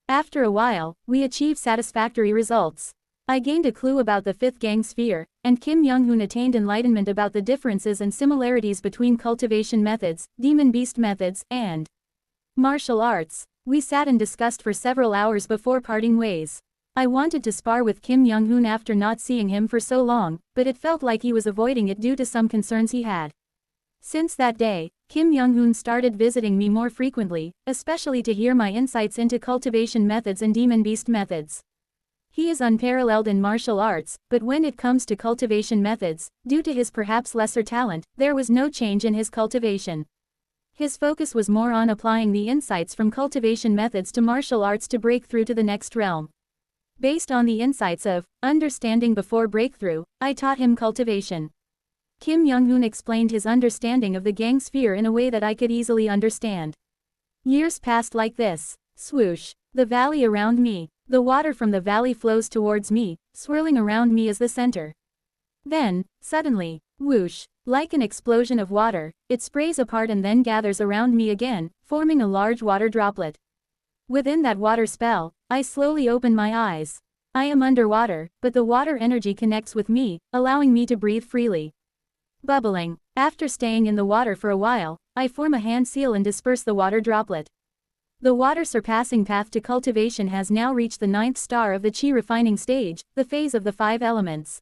S1: After a while, we achieve satisfactory results. I gained a clue about the fifth gang sphere, and Kim Young-hoon attained enlightenment about the differences and similarities between cultivation methods, demon beast methods, and martial arts. We sat and discussed for several hours before parting ways. I wanted to spar with Kim Young-hoon after not seeing him for so long, but it felt like he was avoiding it due to some concerns he had. Since that day, Kim Young-hoon started visiting me more frequently, especially to hear my insights into cultivation methods and demon beast methods. He is unparalleled in martial arts, but when it comes to cultivation methods, due to his perhaps lesser talent, there was no change in his cultivation. His focus was more on applying the insights from cultivation methods to martial arts to break through to the next realm. Based on the insights of understanding before breakthrough, I taught him cultivation. Kim Young-hoon explained his understanding of the gang sphere in a way that I could easily understand. Years passed like this. Swoosh. The valley around me. The water from the valley flows towards me, swirling around me as the center. Then, suddenly, whoosh, like an explosion of water, it sprays apart and then gathers around me again, forming a large water droplet. Within that water spell, I slowly open my eyes. I am underwater, but the water energy connects with me, allowing me to breathe freely. Bubbling. After staying in the water for a while, I form a hand seal and disperse the water droplet. The water surpassing path to cultivation has now reached the 9th star of the chi refining stage, the phase of the 5 elements.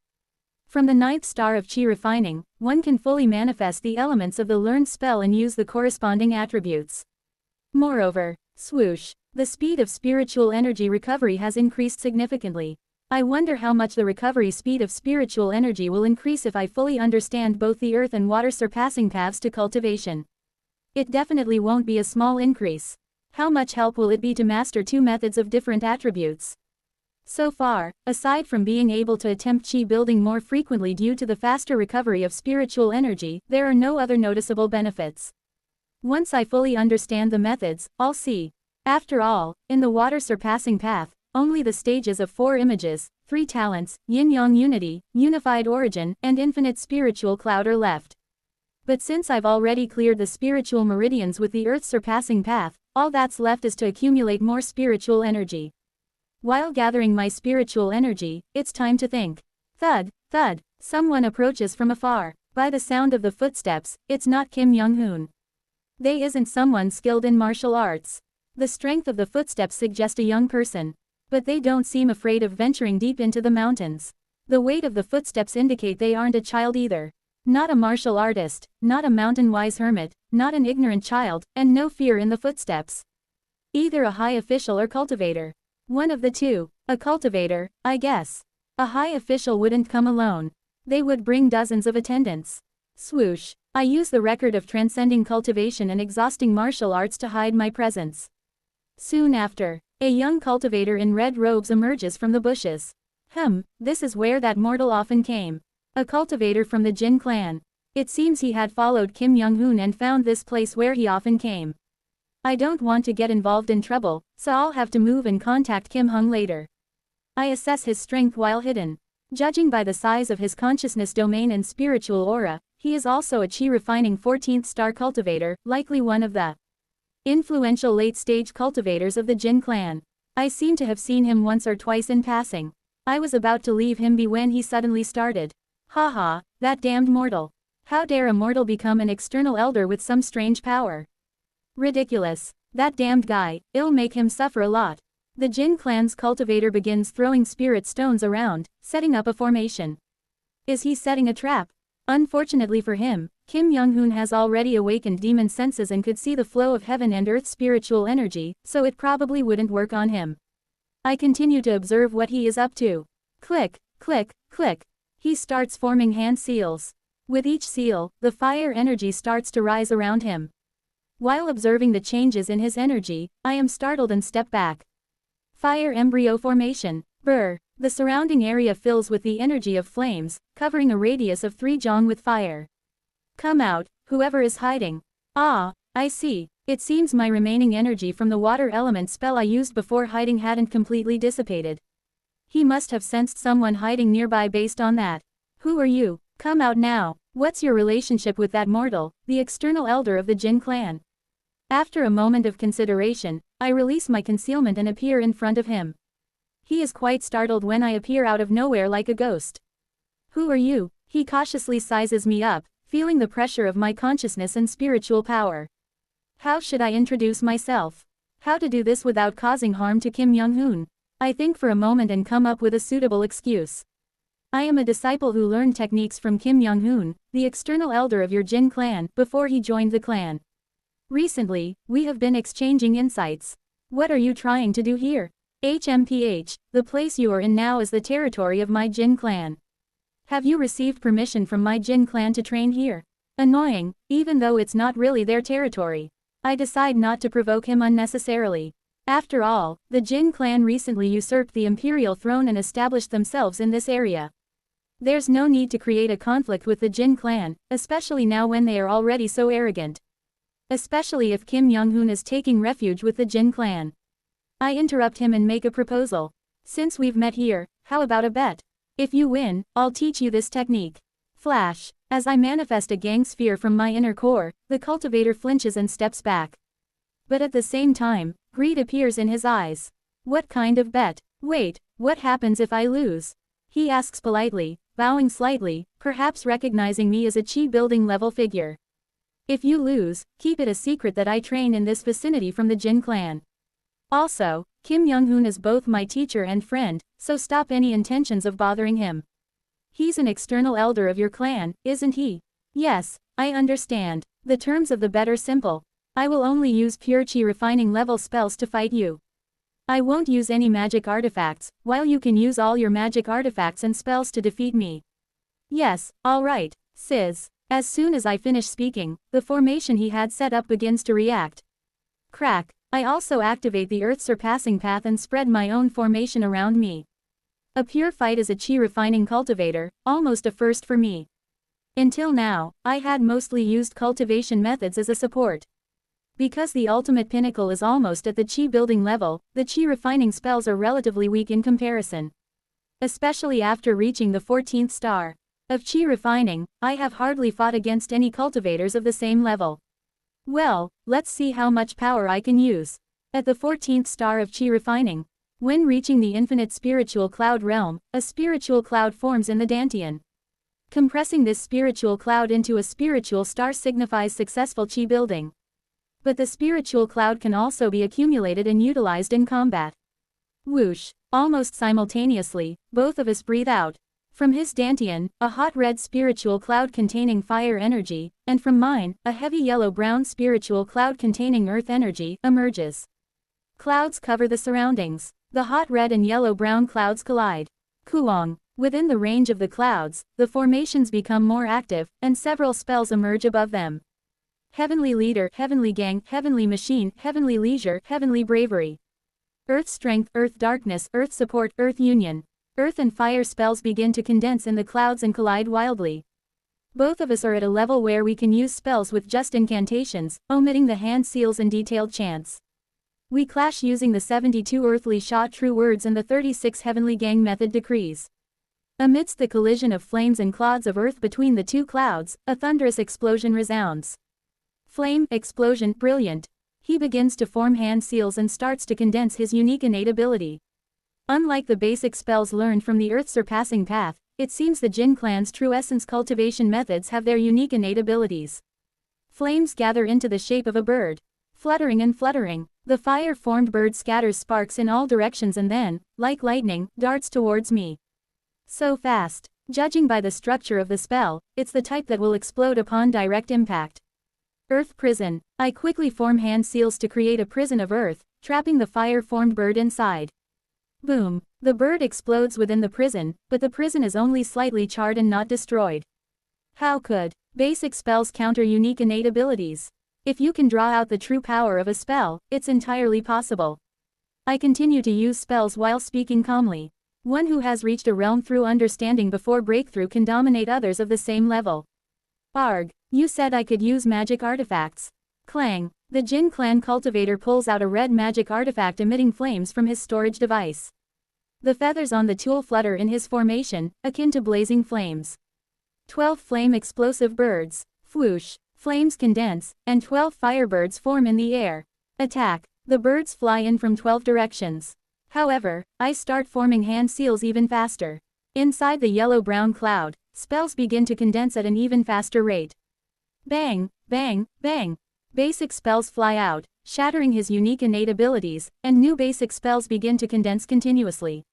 S1: From the 9th star of chi refining, one can fully manifest the elements of the learned spell and use the corresponding attributes. Moreover, swoosh, the speed of spiritual energy recovery has increased significantly. I wonder how much the recovery speed of spiritual energy will increase if I fully understand both the earth and water surpassing paths to cultivation. It definitely won't be a small increase. How much help will it be to master 2 methods of different attributes? So far, aside from being able to attempt chi building more frequently due to the faster recovery of spiritual energy, there are no other noticeable benefits. Once I fully understand the methods, I'll see. After all, in the water surpassing path, only the stages of 4 images, 3 talents, yin-yang unity, unified origin, and infinite spiritual cloud are left. But since I've already cleared the spiritual meridians with the earth surpassing path, all that's left is to accumulate more spiritual energy. While gathering my spiritual energy, it's time to think. Thud, thud, someone approaches from afar. By the sound of the footsteps, it's not Kim Young-hoon. They isn't someone skilled in martial arts. The strength of the footsteps suggest a young person. But they don't seem afraid of venturing deep into the mountains. The weight of the footsteps indicate they aren't a child either. Not a martial artist, not a mountain-wise hermit, not an ignorant child, and no fear in the footsteps. Either a high official or cultivator. One of the two. A cultivator, I guess. A high official wouldn't come alone. They would bring dozens of attendants. Swoosh. I use the record of transcending cultivation and exhausting martial arts to hide my presence. Soon after, a young cultivator in red robes emerges from the bushes. This is where that mortal often came. A cultivator from the Jin clan. It seems he had followed Kim Young-hoon and found this place where he often came. I don't want to get involved in trouble, so I'll have to move and contact Kim Hung later. I assess his strength while hidden. Judging by the size of his consciousness domain and spiritual aura, he is also a chi refining 14th star cultivator, likely one of the influential late-stage cultivators of the Jin clan. I seem to have seen him once or twice in passing. I was about to leave him be when he suddenly started. Haha, that damned mortal. How dare a mortal become an external elder with some strange power? Ridiculous. That damned guy, it'll make him suffer a lot. The Jin clan's cultivator begins throwing spirit stones around, setting up a formation. Is he setting a trap? Unfortunately for him, Kim Young-hoon has already awakened demon senses and could see the flow of heaven and earth spiritual energy, so it probably wouldn't work on him. I continue to observe what he is up to. Click, click, click. He starts forming hand seals. With each seal, the fire energy starts to rise around him. While observing the changes in his energy, I am startled and step back. Fire embryo formation. Brr. The surrounding area fills with the energy of flames, covering a radius of 3 jong with fire. Come out, whoever is hiding. Ah, I see. It seems my remaining energy from the water element spell I used before hiding hadn't completely dissipated. He must have sensed someone hiding nearby based on that. Who are you? Come out now. What's your relationship with that mortal, the external elder of the Jin clan? After a moment of consideration, I release my concealment and appear in front of him. He is quite startled when I appear out of nowhere like a ghost. Who are you? He cautiously sizes me up, feeling the pressure of my consciousness and spiritual power. How should I introduce myself? How to do this without causing harm to Kim Young-hoon? I think for a moment and come up with a suitable excuse. I am a disciple who learned techniques from Kim Young-hoon, the external elder of your Jin clan, before he joined the clan. Recently, we have been exchanging insights. What are you trying to do here? HMPH, the place you are in now is the territory of my Jin clan. Have you received permission from my Jin clan to train here? Annoying, even though it's not really their territory. I decide not to provoke him unnecessarily. After all, the Jin clan recently usurped the imperial throne and established themselves in this area. There's no need to create a conflict with the Jin clan, especially now when they are already so arrogant. Especially if Kim Young-hoon is taking refuge with the Jin clan. I interrupt him and make a proposal. Since we've met here, how about a bet? If you win, I'll teach you this technique. Flash. As I manifest a gang sphere from my inner core, the cultivator flinches and steps back. But at the same time, greed appears in his eyes. What kind of bet? Wait, what happens if I lose? He asks politely, bowing slightly, perhaps recognizing me as a chi building level figure. If you lose, keep it a secret that I train in this vicinity from the Jin clan. Also, Kim Young-hoon is both my teacher and friend, so stop any intentions of bothering him. He's an external elder of your clan, isn't he? Yes, I understand. The terms of the bet are simple. I will only use pure chi refining level spells to fight you. I won't use any magic artifacts, while you can use all your magic artifacts and spells to defeat me. Yes, alright, Sis. As soon as I finish speaking, the formation he had set up begins to react. Crack. I also activate the Earth Surpassing Path and spread my own formation around me. A pure fight as a chi refining cultivator, almost a first for me. Until now, I had mostly used cultivation methods as a support. Because the ultimate pinnacle is almost at the chi building level, the chi refining spells are relatively weak in comparison. Especially after reaching the 14th star of chi refining, I have hardly fought against any cultivators of the same level. Well, let's see how much power I can use. At the 14th star of chi refining, when reaching the infinite spiritual cloud realm, a spiritual cloud forms in the Dantian. Compressing this spiritual cloud into a spiritual star signifies successful chi building. But the spiritual cloud can also be accumulated and utilized in combat. Whoosh! Almost simultaneously, both of us breathe out. From his Dantian, a hot red spiritual cloud containing fire energy, and from mine, a heavy yellow-brown spiritual cloud containing earth energy, emerges. Clouds cover the surroundings. The hot red and yellow-brown clouds collide. Kuong. Within the range of the clouds, the formations become more active, and several spells emerge above them. Heavenly Leader, Heavenly Gang, Heavenly Machine, Heavenly Leisure, Heavenly Bravery. Earth Strength, Earth Darkness, Earth Support, Earth Union. Earth and fire spells begin to condense in the clouds and collide wildly. Both of us are at a level where we can use spells with just incantations, omitting the hand seals and detailed chants. We clash using the 72 earthly Sha true words and the 36 heavenly gang method decrees. Amidst the collision of flames and clods of earth between the two clouds, a thunderous explosion resounds. Flame, explosion, brilliant. He begins to form hand seals and starts to condense his unique innate ability. Unlike the basic spells learned from the Earth Surpassing Path, it seems the Jin clan's true essence cultivation methods have their unique innate abilities. Flames gather into the shape of a bird. Fluttering and fluttering, the fire-formed bird scatters sparks in all directions and then, like lightning, darts towards me. So fast. Judging by the structure of the spell, it's the type that will explode upon direct impact. Earth Prison. I quickly form hand seals to create a prison of earth, trapping the fire-formed bird inside. Boom. The bird explodes within the prison, but the prison is only slightly charred and not destroyed. How could basic spells counter unique innate abilities? If you can draw out the true power of a spell, it's entirely possible. I continue to use spells while speaking calmly. One who has reached a realm through understanding before breakthrough can dominate others of the same level. Arg, you said I could use magic artifacts. Clang, the Jin clan cultivator pulls out a red magic artifact emitting flames from his storage device. The feathers on the tool flutter in his formation, akin to blazing flames. 12 flame explosive birds. Whoosh, flames condense, and 12 firebirds form in the air. Attack. The birds fly in from 12 directions. However, I start forming hand seals even faster. Inside the yellow-brown cloud, spells begin to condense at an even faster rate. Bang, bang, bang. Basic spells fly out, shattering his unique innate abilities, and new basic spells begin to condense continuously.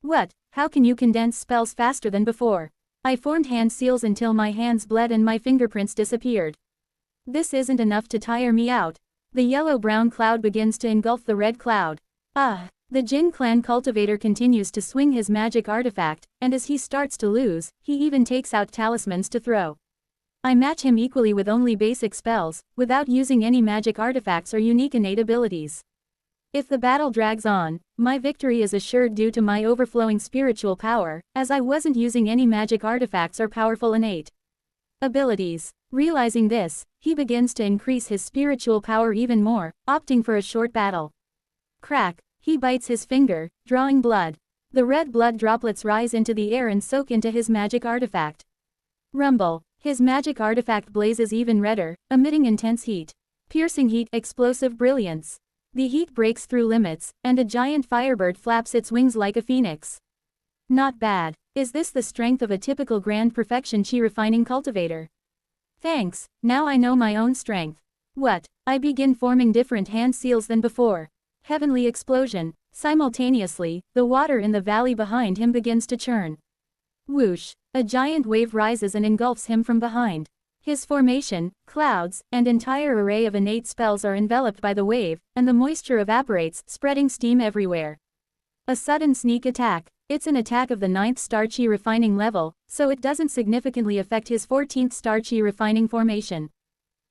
S1: What? How can you condense spells faster than before? I formed hand seals until my hands bled and my fingerprints disappeared. This isn't enough to tire me out. The yellow-brown cloud begins to engulf the red cloud. The Jin clan cultivator continues to swing his magic artifact, and as he starts to lose, he even takes out talismans to throw. I match him equally with only basic spells, without using any magic artifacts or unique innate abilities. If the battle drags on, my victory is assured due to my overflowing spiritual power, as I wasn't using any magic artifacts or powerful innate abilities. Realizing this, he begins to increase his spiritual power even more, opting for a short battle. Crack, he bites his finger, drawing blood. The red blood droplets rise into the air and soak into his magic artifact. Rumble, his magic artifact blazes even redder, emitting intense heat. Piercing heat, explosive brilliance. The heat breaks through limits, and a giant firebird flaps its wings like a phoenix. Not bad. Is this the strength of a typical grand perfection chi refining cultivator? Thanks, now I know my own strength. What? I begin forming different hand seals than before. Heavenly explosion. Simultaneously, the water in the valley behind him begins to churn. Whoosh, a giant wave rises and engulfs him from behind. His formation, clouds, and entire array of innate spells are enveloped by the wave, and the moisture evaporates, spreading steam everywhere. A sudden sneak attack. It's an attack of the 9th star chi refining level, so it doesn't significantly affect his 14th star chi refining formation.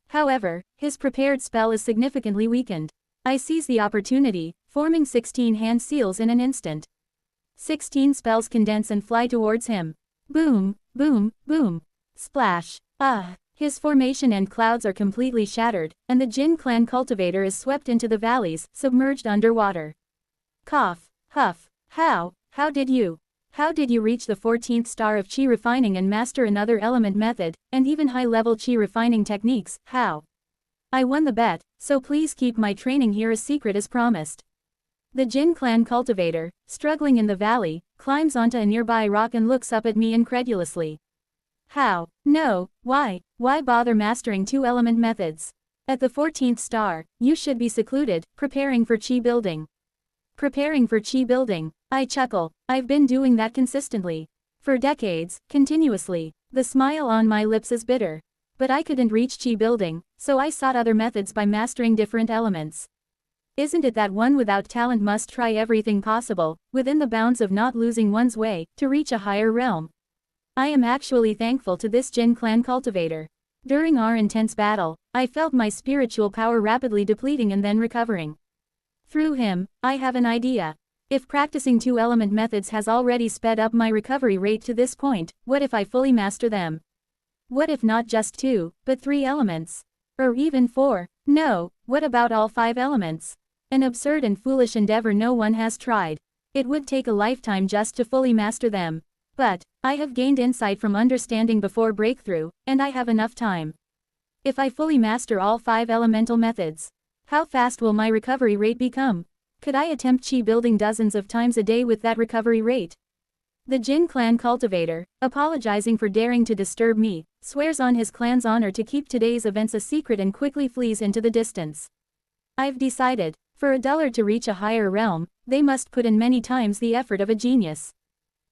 S1: However, his prepared spell is significantly weakened. I seize the opportunity, forming 16 hand seals in an instant. 16 spells condense and fly towards him. Boom, boom, boom. Splash. His formation and clouds are completely shattered, and the Jin clan cultivator is swept into the valleys, submerged underwater. Cough, huff. How did you reach the 14th star of chi refining and master another element method, and even high-level chi refining techniques? How? I won the bet, so please keep my training here a secret as promised. The Jin clan cultivator, struggling in the valley, climbs onto a nearby rock and looks up at me incredulously. How? No, why bother mastering 2-element methods? At the 14th star, you should be secluded, preparing for chi building. Preparing for chi building. I chuckle. I've been doing that consistently. For decades, continuously. The smile on my lips is bitter. But I couldn't reach chi building, so I sought other methods by mastering different elements. Isn't it that one without talent must try everything possible, within the bounds of not losing one's way, to reach a higher realm? I am actually thankful to this Jin clan cultivator. During our intense battle, I felt my spiritual power rapidly depleting and then recovering. Through him, I have an idea. If practicing 2-element methods has already sped up my recovery rate to this point, what if I fully master them? What if not just 2, but 3 elements? Or even 4? No, what about all 5 elements? An absurd and foolish endeavor no one has tried. It would take a lifetime just to fully master them. But I have gained insight from understanding before breakthrough, and I have enough time. If I fully master all 5 elemental methods, how fast will my recovery rate become? Could I attempt chi building dozens of times a day with that recovery rate? The Jin clan cultivator, apologizing for daring to disturb me, swears on his clan's honor to keep today's events a secret and quickly flees into the distance. I've decided, for a dullard to reach a higher realm, they must put in many times the effort of a genius.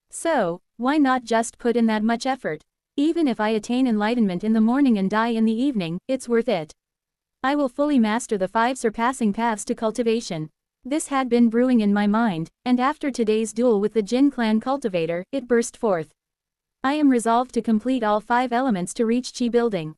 S1: So, why not just put in that much effort? Even if I attain enlightenment in the morning and die in the evening, it's worth it. I will fully master the 5 surpassing paths to cultivation. This had been brewing in my mind, and after today's duel with the Jin clan cultivator, it burst forth. I am resolved to complete all 5 elements to reach Qi building.